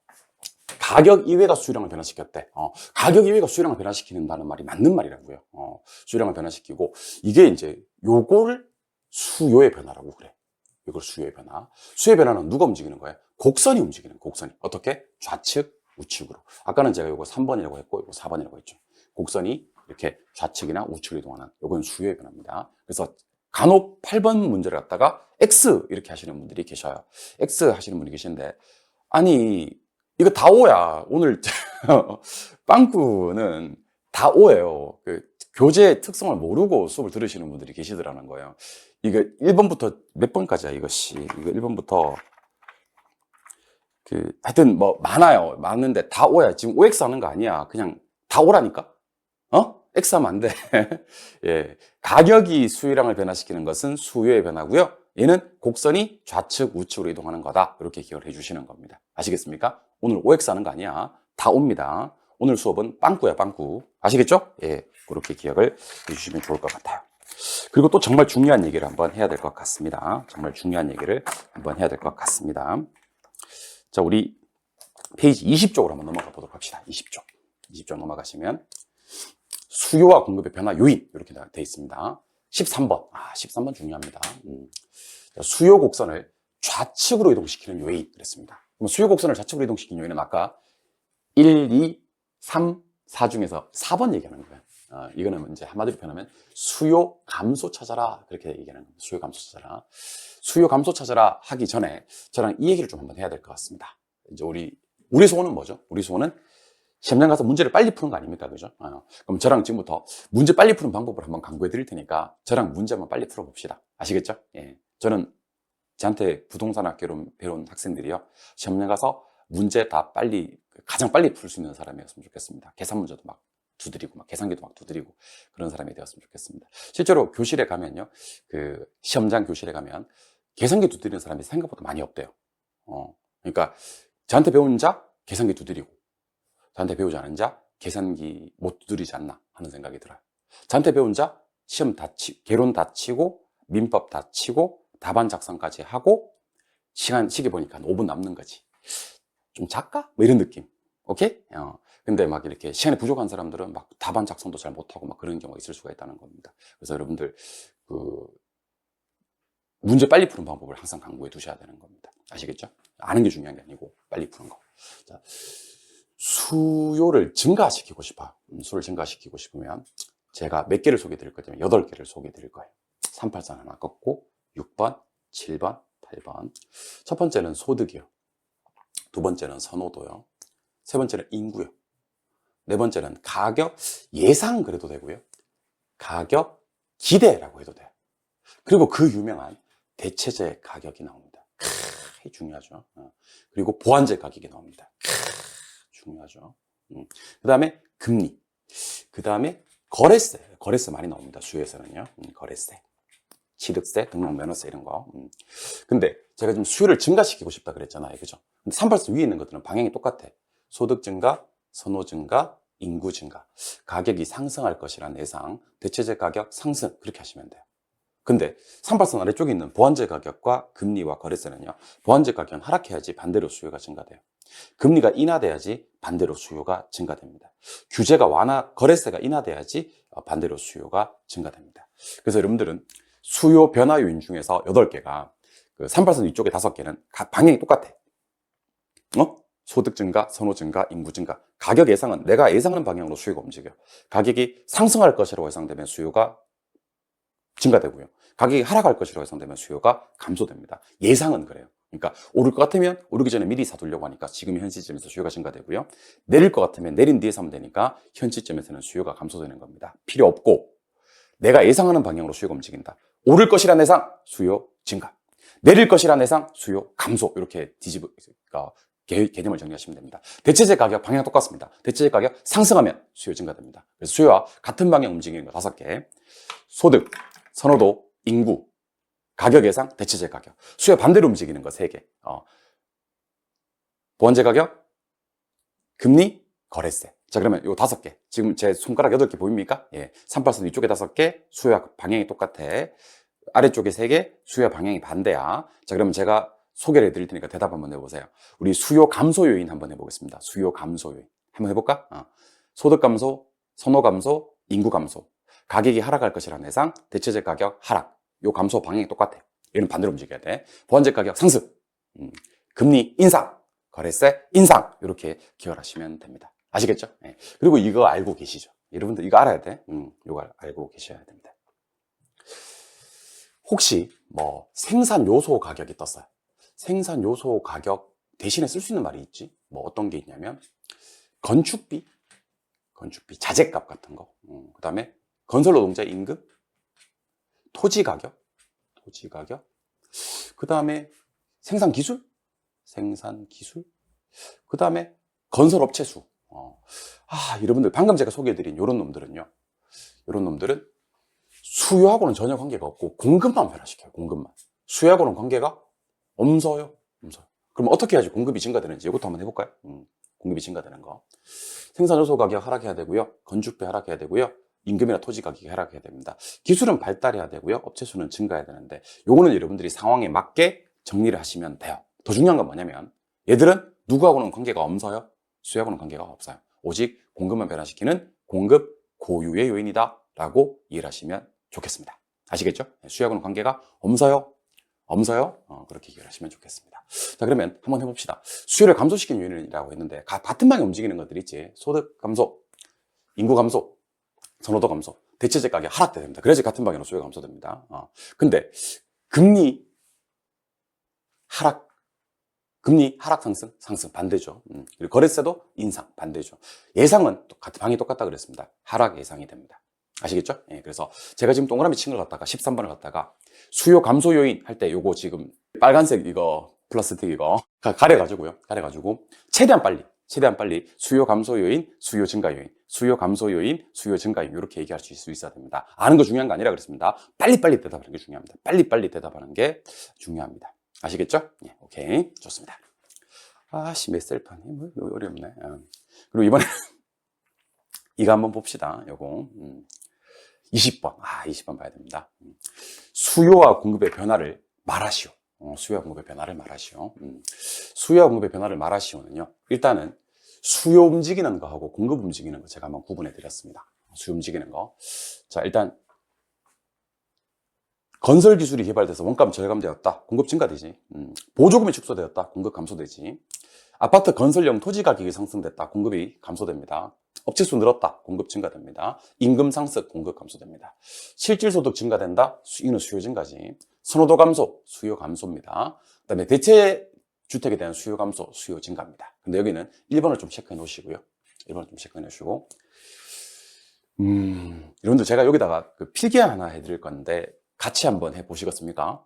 가격 이외가 수요량을 변화시켰대. 가격 이외가 수요량을 변화시키는다는 말이 맞는 말이라고요. 수요량을 변화시키고, 이게 이제 요거를 수요의 변화라고 그래. 이걸 수요의 변화. 수요의 변화는 누가 움직이는 거예요? 곡선이 움직이는 거예요. 곡선이. 어떻게? 좌측, 우측으로. 아까는 제가 요거 3번이라고 했고, 요거 4번이라고 했죠. 곡선이 이렇게 좌측이나 우측으로 이동하는, 요건 수요의 변화입니다. 그래서 간혹 8번 문제를 갖다가 X 이렇게 하시는 분들이 계셔요. X 하시는 분이 계신데, 아니, 이거 다 O야. 오늘 빵꾸는 다 O예요. 그 교재 특성을 모르고 수업을 들으시는 분들이 계시더라는 거예요. 이거 1번부터 몇 번까지야, 이것이. 이거 1번부터 하여튼 뭐 많아요. 많은데 다 O야. 지금 OX 하는 거 아니야. 그냥 다 O라니까? X 하면 안 돼. 예. 가격이 수요량을 변화시키는 것은 수요의 변화고요. 얘는 곡선이 좌측, 우측으로 이동하는 거다. 이렇게 기억을 해주시는 겁니다. 아시겠습니까? 오늘 OX 하는 거 아니야. 다 옵니다. 오늘 수업은 빵꾸야, 빵꾸. 아시겠죠? 예. 그렇게 기억을 해주시면 좋을 것 같아요. 그리고 또 정말 중요한 얘기를 한번 해야 될 것 같습니다. 정말 중요한 얘기를 한번 해야 될 것 같습니다. 자, 우리 페이지 20쪽으로 한번 넘어가 보도록 합시다. 20쪽. 20쪽 넘어가시면 수요와 공급의 변화 요인 이렇게 되어 있습니다. 13번. 13번 중요합니다. 수요 곡선을 좌측으로 이동시키는 요인 그랬습니다. 그럼 수요 곡선을 좌측으로 이동시키는 요인은 아까 1, 2, 3, 4 중에서 4번 얘기하는 거예요. 이거는 이제 한마디로 표현하면 수요 감소 찾아라 그렇게 얘기하는 겁니다. 수요 감소 찾아라. 수요 감소 찾아라 하기 전에 저랑 이 얘기를 좀 한번 해야 될 것 같습니다. 이제 우리 소원은 뭐죠? 우리 소원은 시험장 가서 문제를 빨리 푸는 거 아닙니까? 그죠? 그럼 저랑 지금부터 문제 빨리 푸는 방법을 한번 강구해 드릴 테니까 저랑 문제 한번 빨리 풀어 봅시다. 아시겠죠? 예. 저는 저한테 부동산학교로 배운 학생들이요. 시험장 가서 문제 다 가장 빨리 풀 수 있는 사람이었으면 좋겠습니다. 계산 문제도 막 두드리고, 계산기도 막 두드리고 그런 사람이 되었으면 좋겠습니다. 실제로 교실에 가면요. 시험장 교실에 가면 계산기 두드리는 사람이 생각보다 많이 없대요. 그러니까 저한테 배운 자 계산기 두드리고 저한테 배우지 않은 자 계산기 못 두드리지 않나 하는 생각이 들어요. 저한테 배운 자 시험 개론 다 치고 민법 다 치고 답안 작성까지 하고 시기 보니까 한 5분 남는 거지. 좀 작가? 뭐 이런 느낌. 오케이? 근데 막 이렇게 시간이 부족한 사람들은 막 답안 작성도 잘 못하고 막 그런 경우가 있을 수가 있다는 겁니다. 그래서 여러분들 문제 빨리 푸는 방법을 항상 강구해 두셔야 되는 겁니다. 아시겠죠? 아는 게 중요한 게 아니고 빨리 푸는 거. 자, 수요를 증가시키고 싶어요. 수요를 증가시키고 싶으면 제가 몇 개를 소개해 드릴 거냐면 8개를 소개해 드릴 거예요. 383 하나 꺾고 6번, 7번, 8번. 첫 번째는 소득이요. 두 번째는 선호도요. 세 번째는 인구요. 네 번째는 가격 예상 그래도 되고요. 가격 기대라고 해도 돼요. 그리고 그 유명한 대체재 가격이 나옵니다. 중요하죠. 그리고 보완제 가격이 나옵니다. 중요하죠. 그 다음에 금리. 그 다음에 거래세. 거래세 많이 나옵니다. 수요에서는요. 거래세. 취득세, 등록면허세 이런 거. 근데 제가 지금 수요를 증가시키고 싶다 그랬잖아요. 그죠? 근데 383 위에 있는 것들은 방향이 똑같아. 소득 증가, 선호 증가, 인구 증가. 가격이 상승할 것이라는 예상, 대체재 가격 상승. 그렇게 하시면 돼요. 근데 383 아래쪽에 있는 보완제 가격과 금리와 거래세는요. 보완제 가격은 하락해야지 반대로 수요가 증가돼요. 금리가 인하돼야지 반대로 수요가 증가됩니다. 규제가 거래세가 인하돼야지 반대로 수요가 증가됩니다. 그래서 여러분들은 수요 변화 요인 중에서 8개가 383 위쪽에 5개는 방향이 똑같아. 소득 증가, 선호 증가, 인구 증가. 가격 예상은 내가 예상하는 방향으로 수요가 움직여. 가격이 상승할 것이라고 예상되면 수요가 증가되고요. 가격이 하락할 것이라고 예상되면 수요가 감소됩니다. 예상은 그래요. 그러니까 오를 것 같으면 오르기 전에 미리 사두려고 하니까 지금 현 시점에서 수요가 증가되고요. 내릴 것 같으면 내린 뒤에 사면 되니까 현 시점에서는 수요가 감소되는 겁니다. 필요 없고 내가 예상하는 방향으로 수요가 움직인다. 오를 것이란 예상, 수요 증가. 내릴 것이란 예상, 수요 감소. 이렇게 개념을 정리하시면 됩니다. 대체재 가격 방향 똑같습니다. 대체재 가격 상승하면 수요 증가됩니다. 그래서 수요와 같은 방향 움직이는 거 5개. 소득, 선호도, 인구, 가격 예상, 대체재 가격. 수요 반대로 움직이는 거 3개. 보완제 가격, 금리, 거래세. 자, 그러면 요 5개. 지금 제 손가락 8개 보입니까? 예. 383 위쪽에 5개, 수요와 방향이 똑같아. 아래쪽에 3개, 수요와 방향이 반대야. 자, 그러면 제가 소개를 해드릴 테니까 대답 한번 해보세요. 우리 수요 감소 요인 한번 해보겠습니다. 수요 감소 요인. 한번 해볼까? 소득 감소, 선호 감소, 인구 감소. 가격이 하락할 것이라는 예상, 대체재 가격 하락. 요 감소 방향이 똑같아요. 얘는 반대로 움직여야 돼. 보완재 가격 상승. 금리 인상. 거래세 인상. 이렇게 기억하시면 됩니다. 아시겠죠? 네. 그리고 이거 알고 계시죠? 여러분들 이거 알아야 돼. 이거 알고 계셔야 됩니다. 혹시 뭐 생산 요소 가격이 떴어요. 생산 요소 가격 대신에 쓸 수 있는 말이 있지. 뭐 어떤 게 있냐면 건축비, 자재값 같은 거. 그다음에 건설 노동자 임금, 토지 가격. 그다음에 생산 기술. 그다음에 건설 업체 수. 여러분들 방금 제가 소개해드린 이런 놈들은요. 수요하고는 전혀 관계가 없고 공급만 변화시켜요. 공급만. 수요하고는 관계가 없어요. 그럼 어떻게 해야지 공급이 증가되는지 이것도 한번 해볼까요? 공급이 증가되는 거. 생산요소 가격 하락해야 되고요. 건축비 하락해야 되고요. 임금이나 토지 가격이 하락해야 됩니다. 기술은 발달해야 되고요. 업체 수는 증가해야 되는데 요거는 여러분들이 상황에 맞게 정리를 하시면 돼요. 더 중요한 건 뭐냐면 얘들은 누구하고는 관계가 없어요. 수요하고는 관계가 없어요. 오직 공급만 변화시키는 공급 고유의 요인이다 라고 이해를 하시면 좋겠습니다. 아시겠죠? 수요하고는 관계가 없어요. 그렇게 이해를 하시면 좋겠습니다. 자, 그러면 한번 해봅시다. 수요를 감소시키는 요인이라고 했는데 같은 방에 움직이는 것들 있지. 소득 감소, 인구 감소, 선호도 감소, 대체재 가격 하락돼야 됩니다. 그래야지 같은 방향으로 수요가 감소됩니다. 근데 금리 하락 상승 반대죠. 그리고 거래세도 인상 반대죠. 예상은 방이 똑같다 그랬습니다. 하락 예상이 됩니다. 아시겠죠? 예, 그래서 제가 지금 동그라미 친 걸 갖다가 13번을 갖다가 수요 감소 요인 할 때 요거 지금 빨간색 이거 플라스틱 이거 가려가지고 최대한 빨리 수요 감소 요인, 수요 증가 요인, 수요 감소 요인, 수요 증가 요인 이렇게 얘기할 수 있어야 됩니다. 아는 거 중요한 거 아니라 그랬습니다. 빨리빨리 대답하는 게 중요합니다. 빨리빨리 대답하는 게 중요합니다. 아시겠죠? 예, 오케이. 좋습니다. 몇 셀판이 뭐 어렵네. 그리고 이번에 이거 한번 봅시다. 요거 20번. 20번 봐야 됩니다. 수요와 공급의 변화를 말하시오. 수요와 공급의 변화를 말하시오. 수요와 공급의 변화를 말하시오는요. 일단은 수요 움직이는 거하고 공급 움직이는 거 제가 한번 구분해 드렸습니다. 수요 움직이는 거. 자, 일단 건설 기술이 개발돼서 원가는 절감되었다. 공급 증가되지. 보조금이 축소되었다. 공급 감소되지. 아파트 건설용 토지 가격이 상승됐다. 공급이 감소됩니다. 업체 수 늘었다. 공급 증가됩니다. 임금 상승, 공급 감소됩니다. 실질 소득 증가된다. 이는 수요 증가지. 선호도 감소, 수요 감소입니다. 그다음에 대체 주택에 대한 수요 감소, 수요 증가입니다. 근데 여기는 1번을 좀 체크해 놓으시고요. 1번을 좀 체크해 놓으시고. 여러분들 제가 여기다가 그 필기 하나 해드릴 건데 같이 한번 해보시겠습니까?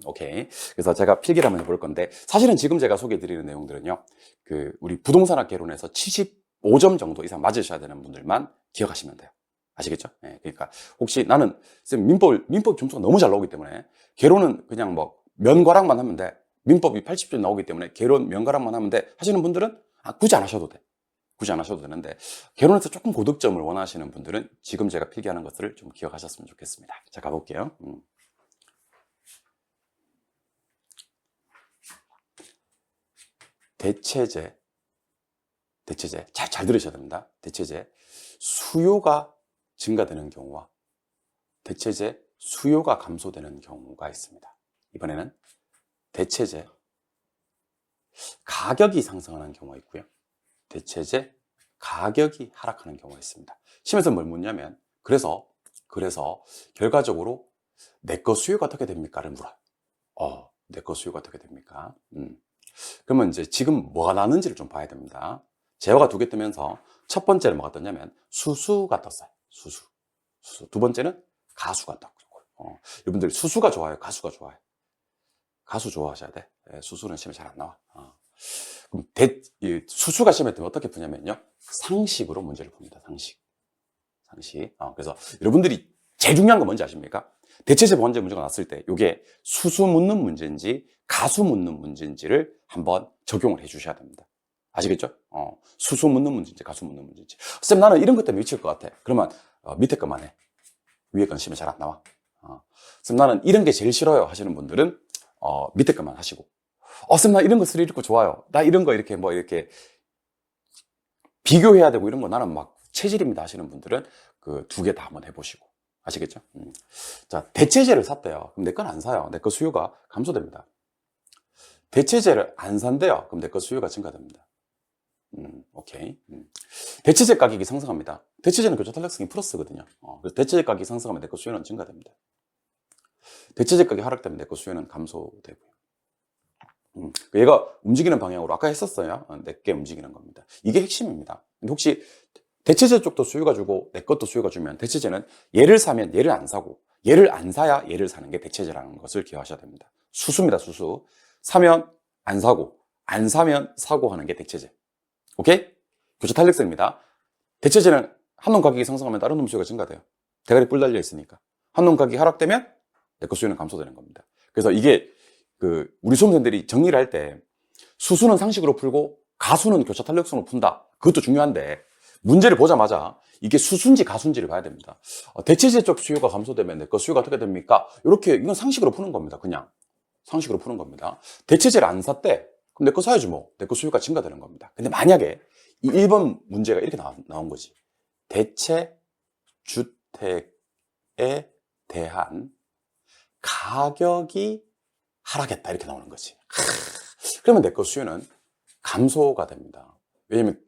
오케이. 그래서 제가 필기를 한번 해볼 건데, 사실은 지금 제가 소개해드리는 내용들은요, 우리 부동산학 개론에서 75점 정도 이상 맞으셔야 되는 분들만 기억하시면 돼요. 아시겠죠? 네, 그러니까, 혹시 나는, 민법 점수가 너무 잘 나오기 때문에, 개론은 그냥 뭐, 면과락만 하면 돼. 민법이 80점 나오기 때문에, 개론, 면과락만 하면 돼. 하시는 분들은, 굳이 안 하셔도 돼. 굳이 안 하셔도 되는데, 개론에서 조금 고득점을 원하시는 분들은 지금 제가 필기하는 것들을 좀 기억하셨으면 좋겠습니다. 자, 가볼게요. 대체재. 잘 들으셔야 됩니다. 대체재. 수요가 증가되는 경우와 대체재 수요가 감소되는 경우가 있습니다. 이번에는 대체재 가격이 상승하는 경우가 있고요. 대체재 가격이 하락하는 경우가 있습니다. 시험에서 뭘 묻냐면 그래서 결과적으로 내 거 수요가 어떻게 됩니까를 물어요. 내 거 수요가 어떻게 됩니까? 그러면 이제 지금 뭐가 나는지를 좀 봐야 됩니다. 제어가 두 개 뜨면서 첫 번째는 뭐가 떴냐면 수수가 떴어요. 수수. 두 번째는 가수가 떴고. 여러분들 수수가 좋아요? 가수가 좋아요? 가수 좋아하셔야 돼. 수수는 시험에 잘 안 나와. 그럼 수수가 시험에 뜨면 어떻게 푸냐면요. 상식으로 문제를 풉니다. 상식. 그래서 여러분들이 제일 중요한 건 뭔지 아십니까? 대체재 보완제 문제가 났을 때 이게 수수 묻는 문제인지 가수 묻는 문제인지를 한번 적용을 해 주셔야 됩니다. 아시겠죠? 수수 묻는 문제인지 가수 묻는 문제인지. 쌤 나는 이런 것 때문에 미칠 것 같아. 그러면 밑에 것만 해. 위에 건 시험에 잘 안 나와. 쌤 나는 이런 게 제일 싫어요 하시는 분들은 밑에 것만 하시고 쌤, 나 이런 거 스릴 있고 좋아요. 나 이런 거 이렇게 뭐 이렇게 비교해야 되고 이런 거 나는 막 체질입니다 하시는 분들은 그 두 개 다 한번 해보시고. 아시겠죠? 자, 대체제를 샀대요. 그럼 내 건 안 사요. 내 거 수요가 감소됩니다. 대체제를 안 산대요. 그럼 내 거 수요가 증가됩니다. 오케이. 대체제 가격이 상승합니다. 대체제는 교차 탄력성이 플러스거든요. 그래서 대체제 가격이 상승하면 내 거 수요는 증가됩니다. 대체제 가격이 하락되면 내 거 수요는 감소되고요. 얘가 움직이는 방향으로 아까 했었어요. 내게 움직이는 겁니다. 이게 핵심입니다. 근데 혹시 대체제 쪽도 수요가 주고 내 것도 수요가 주면 대체제는 얘를 사면 얘를 안 사고 얘를 안 사야 얘를 사는 게 대체제라는 것을 기억하셔야 됩니다. 수수입니다. 수수. 사면 안 사고 안 사면 사고 하는 게 대체제. 오케이? 교차 탄력성입니다. 대체제는 한놈 가격이 상승하면 다른 놈 수요가 증가돼요. 대가리 뿔 달려 있으니까. 한놈 가격이 하락되면 내 거 수요는 감소되는 겁니다. 그래서 이게 우리 수험생들이 정리를 할 때 수수는 상식으로 풀고 가수는 교차 탄력성으로 푼다. 그것도 중요한데 문제를 보자마자 이게 수수인지 가수인지를 봐야 됩니다. 대체제 쪽 수요가 감소되면 내 거 수요가 어떻게 됩니까? 이렇게 이건 상식으로 푸는 겁니다. 그냥 상식으로 푸는 겁니다. 대체제를 안 샀대. 그럼 내 거 사야지 뭐. 내 거 수요가 증가되는 겁니다. 근데 만약에 이 1번 문제가 이렇게 나온 거지. 대체 주택에 대한 가격이 하락했다 이렇게 나오는 거지. 그러면 내 거 수요는 감소가 됩니다. 왜냐면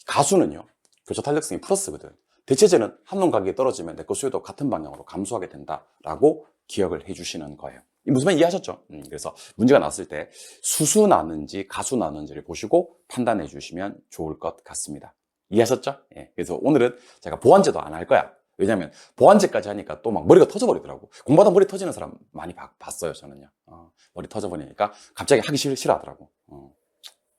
가수는요 교차 탄력성이 플러스거든. 대체제는 한놈 가격이 떨어지면 내 거 수요도 같은 방향으로 감소하게 된다라고 기억을 해주시는 거예요. 무슨 말 이해하셨죠? 그래서 문제가 났을 때 수수 나는지 가수 나는지를 보시고 판단해 주시면 좋을 것 같습니다. 이해하셨죠? 예. 그래서 오늘은 제가 보완제도 안 할 거야. 왜냐면 보완제까지 하니까 또 막 머리가 터져버리더라고. 공부하다 머리 터지는 사람 많이 봤어요, 저는요. 머리 터져버리니까 갑자기 하기 싫어하더라고.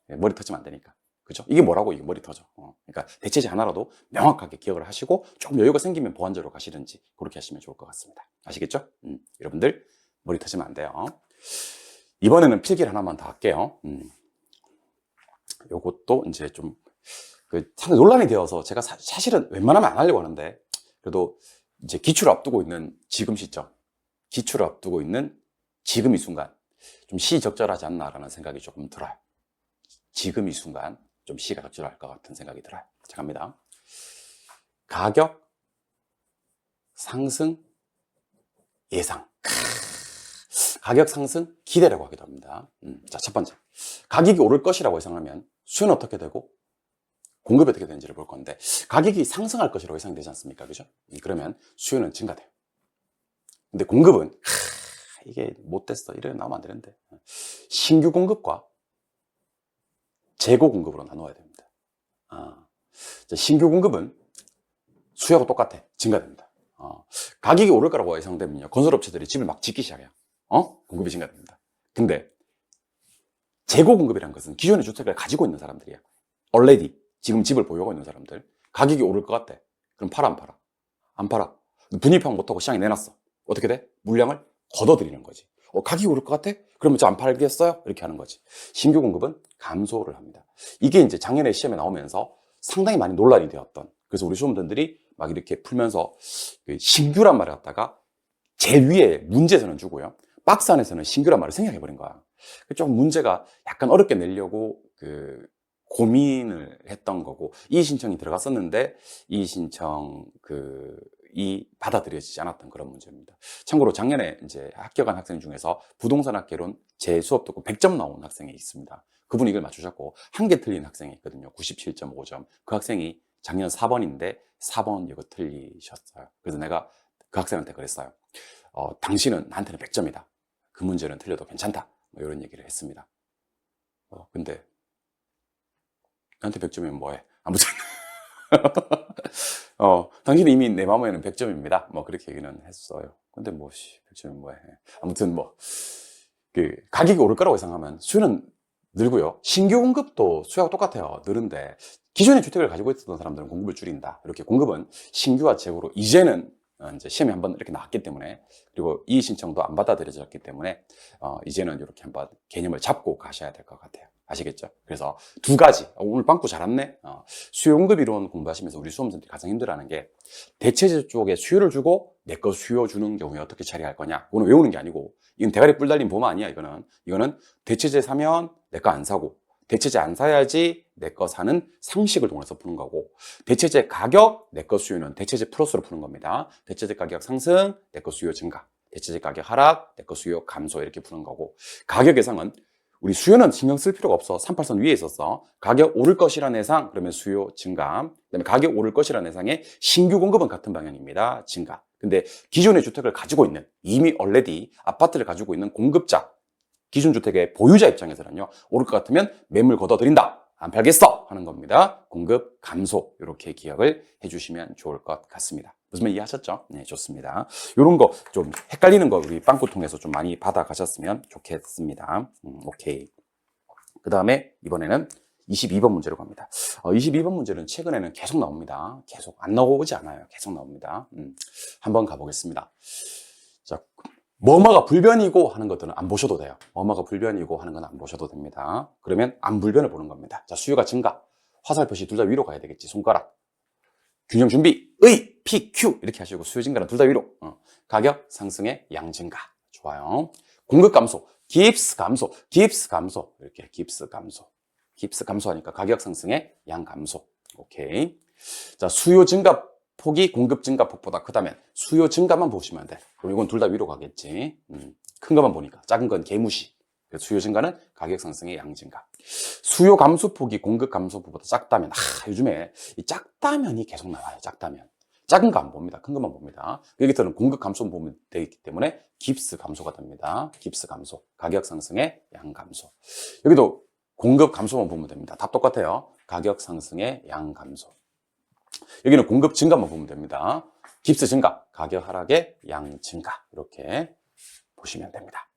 예, 머리 터지면 안 되니까. 그죠? 이게 뭐라고? 이게 머리 터져. 그러니까 대체제 하나라도 명확하게 기억을 하시고 조금 여유가 생기면 보완제로 가시든지 그렇게 하시면 좋을 것 같습니다. 아시겠죠? 여러분들 머리 터지면 안 돼요. 이번에는 필기를 하나만 더 할게요. 요것도 이제 좀 상당히 논란이 되어서 제가 사실은 웬만하면 안 하려고 하는데 그래도 이제 기출을 앞두고 있는 지금 시점, 기출을 앞두고 있는 지금 이 순간 좀 시적절하지 않나라는 생각이 조금 들어요. 지금 이 순간 좀 시가 적절할 것 같은 생각이 들어요. 자, 갑니다. 가격 상승 예상. 가격 상승 기대라고 하기도 합니다. 자, 첫 번째. 가격이 오를 것이라고 예상하면 수요는 어떻게 되고 공급이 어떻게 되는지를 볼 건데 가격이 상승할 것이라고 예상이 되지 않습니까? 그죠? 그러면 수요는 증가돼요. 근데 공급은 이게 못됐어. 이래 나오면 안 되는데 신규 공급과 재고 공급으로 나눠야 됩니다. 신규 공급은 수요하고 똑같아. 증가됩니다. 가격이 오를 거라고 예상되면요. 건설업체들이 집을 막 짓기 시작해요. 공급이 증가됩니다. 근데 재고 공급이라는 것은 기존의 주택을 가지고 있는 사람들이야. already 지금 집을 보유하고 있는 사람들. 가격이 오를 것 같아. 그럼 팔아 안 팔아? 안 팔아. 분입형 못하고 시장에 내놨어. 어떻게 돼? 물량을 걷어들이는 거지. 가격이 오를 것 같아? 그러면 저 안 팔겠어요? 이렇게 하는 거지. 신규 공급은 감소를 합니다. 이게 이제 작년에 시험에 나오면서 상당히 많이 논란이 되었던. 그래서 우리 수험생들이 막 이렇게 풀면서 신규란 말을 갖다가 제일 위에 문제에서는 주고요. 박스 안에서는 신규란 말을 생략해버린 거야. 좀 문제가 약간 어렵게 내려고 고민을 했던 거고, 이의 신청이 들어갔었는데, 이의 신청 이 받아들여지지 않았던 그런 문제입니다. 참고로 작년에 이제 합격한 학생 중에서 부동산 학개론 제 수업 듣고 100점 나온 학생이 있습니다. 그분이 이걸 맞추셨고, 한 개 틀린 학생이 있거든요. 97.5점. 그 학생이 작년 4번인데, 4번 이거 틀리셨어요. 그래서 내가 그 학생한테 그랬어요. 당신은 나한테는 100점이다. 그 문제는 틀려도 괜찮다. 뭐 이런 얘기를 했습니다. 근데 나한테 100점이면 뭐해? 아무튼 당신은 이미 내 마음에는 100점입니다. 뭐 그렇게 얘기는 했어요. 근데 100점이면 뭐해? 아무튼 가격이 오를 거라고 예상하면 수요는 늘고요. 신규 공급도 수요하고 똑같아요. 늘은데 기존의 주택을 가지고 있었던 사람들은 공급을 줄인다. 이렇게 공급은 신규와 재고로 이제는 이제 시험에 한번 이렇게 나왔기 때문에, 그리고 이의 신청도 안 받아들여졌기 때문에 이제는 이렇게 한번 개념을 잡고 가셔야 될 것 같아요. 아시겠죠? 그래서 두 가지. 오늘 빵꾸 잘 왔네. 수요 공급 이론 공부하시면서 우리 수험생들이 가장 힘들어하는 게, 대체제 쪽에 수요를 주고 내 거 수요 주는 경우에 어떻게 처리할 거냐. 이거는 외우는 게 아니고, 이건 대가리 뿔 달린 보마 아니야. 이거는 대체제 사면 내 거 안 사고, 대체제 안 사야지 내 거 사는 상식을 통해서 푸는 거고, 대체제 가격, 내 거 수요는 대체제 플러스로 푸는 겁니다. 대체제 가격 상승, 내 거 수요 증가. 대체제 가격 하락, 내 거 수요 감소, 이렇게 푸는 거고, 가격 예상은 우리 수요는 신경 쓸 필요가 없어. 38선 위에 있었어. 가격 오를 것이라는 예상, 그러면 수요 증가. 그다음에 가격 오를 것이라는 예상에 신규 공급은 같은 방향입니다. 증가. 근데 기존의 주택을 가지고 있는, 이미 already 아파트를 가지고 있는 공급자, 기준주택의 보유자 입장에서는요, 오를 것 같으면 매물 걷어들인다, 안 팔겠어 하는 겁니다. 공급 감소, 이렇게 기억을 해주시면 좋을 것 같습니다. 무슨 말 이해하셨죠? 네, 좋습니다. 이런 거 좀 헷갈리는 거 우리 빵꾸 통해서 좀 많이 받아가셨으면 좋겠습니다. 오케이. 그 다음에 이번에는 22번 문제로 갑니다. 22번 문제는 최근에는 계속 나옵니다. 계속 안 나오지 않아요. 계속 나옵니다. 한번 가보겠습니다. 자, 뭐뭐가 불변이고 하는 것들은 안 보셔도 돼요. 뭐뭐가 불변이고 하는 건 안 보셔도 됩니다. 그러면 안 불변을 보는 겁니다. 자, 수요가 증가. 화살표시 둘 다 위로 가야 되겠지. 손가락. 균형 준비. 의, P, Q. 이렇게 하시고, 수요 증가는 둘 다 위로. 가격 상승의 양 증가. 좋아요. 공급 감소. 깁스 감소. 깁스 감소. 이렇게 깁스 감소. 깁스 감소하니까 가격 상승의 양 감소. 오케이. 자, 수요 증가 폭이 공급 증가 폭보다 크다면 수요 증가만 보시면 돼. 그럼 이건 둘 다 위로 가겠지. 큰 것만 보니까. 작은 건 개무시. 수요 증가는 가격 상승의 양 증가. 수요 감소 폭이 공급 감소 폭보다 작다면, 요즘에 이 작다면이 계속 나와요. 작다면. 작은 거 안 봅니다. 큰 것만 봅니다. 여기서는 공급 감소 보면 되기 때문에 깁스 감소가 됩니다. 깁스 감소. 가격 상승의 양 감소. 여기도 공급 감소만 보면 됩니다. 답 똑같아요. 가격 상승의 양 감소. 여기는 공급 증가만 보면 됩니다. 깁스 증가, 가격 하락의 양 증가, 이렇게 보시면 됩니다.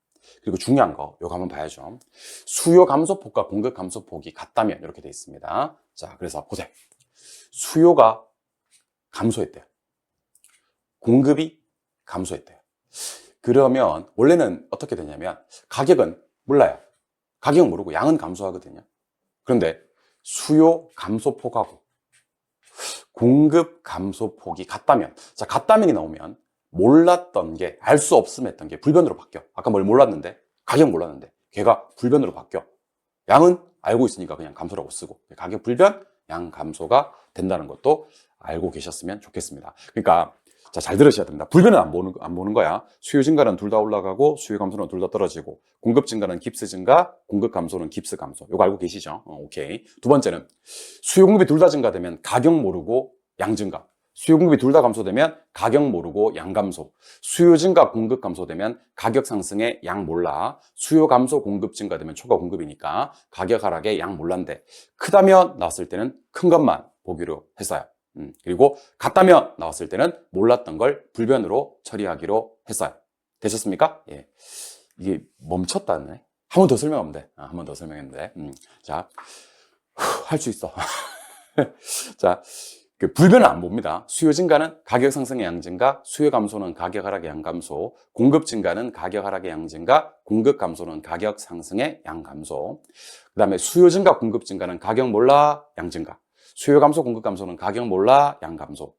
그리고 중요한 거, 이거 한번 봐야죠. 수요 감소폭과 공급 감소폭이 같다면 이렇게 돼 있습니다. 자, 그래서 보세요. 수요가 감소했대요. 공급이 감소했대요. 그러면 원래는 어떻게 되냐면, 가격은 몰라요. 가격은 모르고 양은 감소하거든요. 그런데 수요 감소폭하고 공급 감소폭이 같다면, 자, 같다면이 나오면 몰랐던 게, 알 수 없음 했던 게 불변으로 바뀌어. 아까 뭘 몰랐는데, 가격 몰랐는데 걔가 불변으로 바뀌어. 양은 알고 있으니까 그냥 감소라고 쓰고, 가격 불변, 양 감소가 된다는 것도 알고 계셨으면 좋겠습니다. 그러니까 자, 잘 들으셔야 됩니다. 불변은 안 보는 거야. 수요 증가는 둘 다 올라가고, 수요 감소는 둘 다 떨어지고, 공급 증가는 깁스 증가, 공급 감소는 깁스 감소. 이거 알고 계시죠? 오케이. 두 번째는 수요 공급이 둘 다 증가되면 가격 모르고 양 증가. 수요 공급이 둘 다 감소되면 가격 모르고 양 감소. 수요 증가 공급 감소되면 가격 상승에 양 몰라. 수요 감소 공급 증가되면 초과 공급이니까 가격 하락에 양 몰란데, 크다면 나왔을 때는 큰 것만 보기로 했어요. 그리고 같다면 나왔을 때는 몰랐던 걸 불변으로 처리하기로 했어요. 되셨습니까? 예. 이게 멈췄다네. 한 번 더 설명하면 돼. 한 번 더 설명하면 돼. 자, 할 수 있어. 자, 그 불변은 안 봅니다. 수요 증가는 가격 상승의 양 증가, 수요 감소는 가격 하락의 양 감소, 공급 증가는 가격 하락의 양 증가, 공급 감소는 가격 상승의 양 감소. 그 다음에 수요 증가, 공급 증가는 가격 몰라, 양 증가. 수요 감소, 공급 감소는 가격 몰라, 양 감소.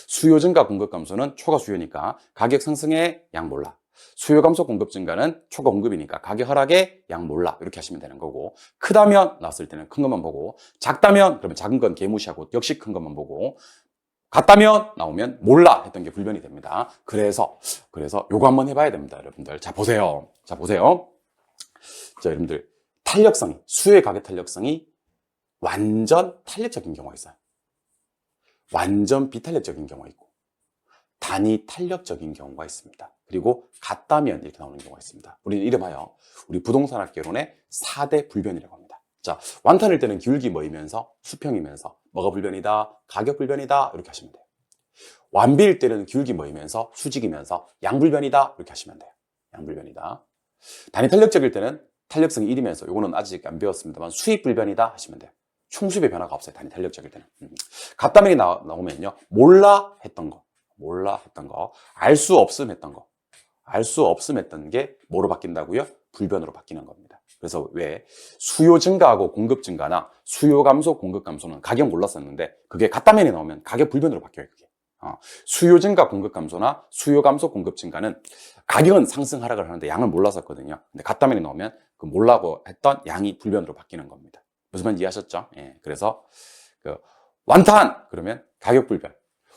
수요 증가, 공급 감소는 초과 수요니까 가격 상승의 양 몰라. 수요 감소, 공급 증가는 초과 공급이니까 가격 하락의 양 몰라. 이렇게 하시면 되는 거고, 크다면 나왔을 때는 큰 것만 보고, 작다면 그러면 작은 건 개무시하고 역시 큰 것만 보고, 같다면 나오면 몰라 했던 게 불변이 됩니다. 그래서 요거 한번 해봐야 됩니다, 여러분들. 자, 보세요. 자, 여러분들 탄력성이, 수요의 가격 탄력성이 완전 탄력적인 경우가 있어요. 완전 비탄력적인 경우가 있고, 단위 탄력적인 경우가 있습니다. 그리고 같다면 이렇게 나오는 경우가 있습니다. 우리는 이름하여 우리 부동산학개론의 4대 불변이라고 합니다. 자, 완탄일 때는 기울기 모이면서 수평이면서 뭐가 불변이다? 가격 불변이다. 이렇게 하시면 돼요. 완비일 때는 기울기 모이면서 수직이면서 양불변이다. 이렇게 하시면 돼요. 양불변이다. 단위 탄력적일 때는 탄력성이 1이면서, 요거는 아직 안 배웠습니다만 수익 불변이다 하시면 돼요. 총수입의 변화가 없어요. 단위 탄력적일 때는. 같다면이 나오면요, 몰라 했던 거, 몰라 했던 거. 알 수 없음 했던 거. 알 수 없음 했던 게 뭐로 바뀐다고요? 불변으로 바뀌는 겁니다. 그래서 왜 수요 증가하고 공급 증가나 수요 감소, 공급 감소는 가격 몰랐었는데 그게 같다면이 나오면 가격 불변으로 바뀌어요. 그게. 수요 증가, 공급 감소나 수요 감소, 공급 증가는 가격은 상승 하락을 하는데 양을 몰랐었거든요. 근데 같다면이 나오면 그 몰라고 했던 양이 불변으로 바뀌는 겁니다. 무슨 말인지 이해하셨죠? 예, 그래서 그 완탄 그러면 가격 불변,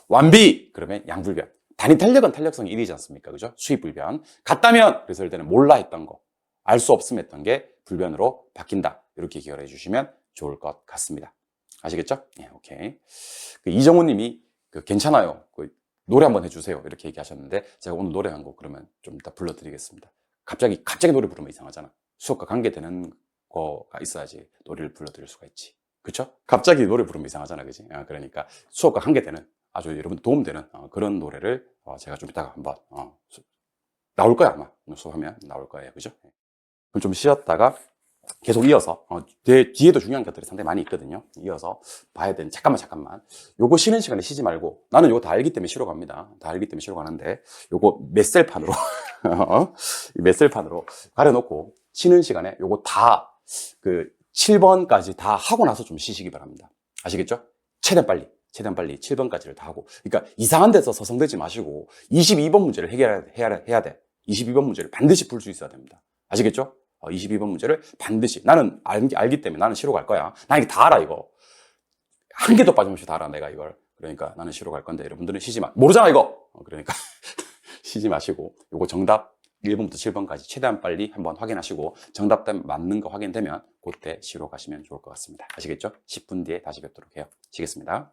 완비 그러면 양 불변. 단위 탄력은 탄력성이 1이지 않습니까? 그죠? 수입 불변. 같다면 그래서 일 때는 몰라 했던 거, 알 수 없음 했던 게 불변으로 바뀐다. 이렇게 기억을 해주시면 좋을 것 같습니다. 아시겠죠? 예, 오케이. 그 이정우 님이 괜찮아요. 노래 한번 해주세요. 이렇게 얘기하셨는데 제가 오늘 노래 한 곡 그러면 좀 이따 불러드리겠습니다. 갑자기 노래 부르면 이상하잖아. 수업과 관계되는 거가 있어야지 노래를 불러드릴 수가 있지. 그쵸? 갑자기 노래 부르면 이상하잖아. 그지? 그러니까 수업과 관계되는 아주 여러분 도움되는 그런 노래를 제가 좀 이따가 한번 나올 거야 아마 수업하면 나올 거예요. 그죠? 그럼 좀 쉬었다가 계속 이어서 뒤에도 중요한 것들이 상당히 많이 있거든요. 이어서 봐야 되는 잠깐만 요거 쉬는 시간에 쉬지 말고 나는 요거 다 알기 때문에 쉬러 갑니다. 다 알기 때문에 쉬러 가는데 요거 맷셀판으로 이 맷셀판으로 가려놓고 쉬는 시간에 요거 다 7번까지 다 하고 나서 좀 쉬시기 바랍니다. 아시겠죠? 최대한 빨리 7번까지를 다 하고 그러니까 이상한 데서 서성대지 마시고 22번 문제를 해야 돼. 22번 문제를 반드시 풀 수 있어야 됩니다. 아시겠죠? 22번 문제를 반드시 나는 알기 때문에 나는 시로 갈 거야. 나 이게 다 알아 이거. 한 개도 빠짐없이 다 알아 내가 이걸. 그러니까 나는 시로 갈 건데 여러분들은 쉬지 마. 모르잖아 이거. 그러니까 쉬지 마시고 요거 정답 1번부터 7번까지 최대한 빨리 한번 확인하시고 정답 맞는 거 확인되면 그때 시로 가시면 좋을 것 같습니다. 아시겠죠? 10분 뒤에 다시 뵙도록 해요. 쉬겠습니다.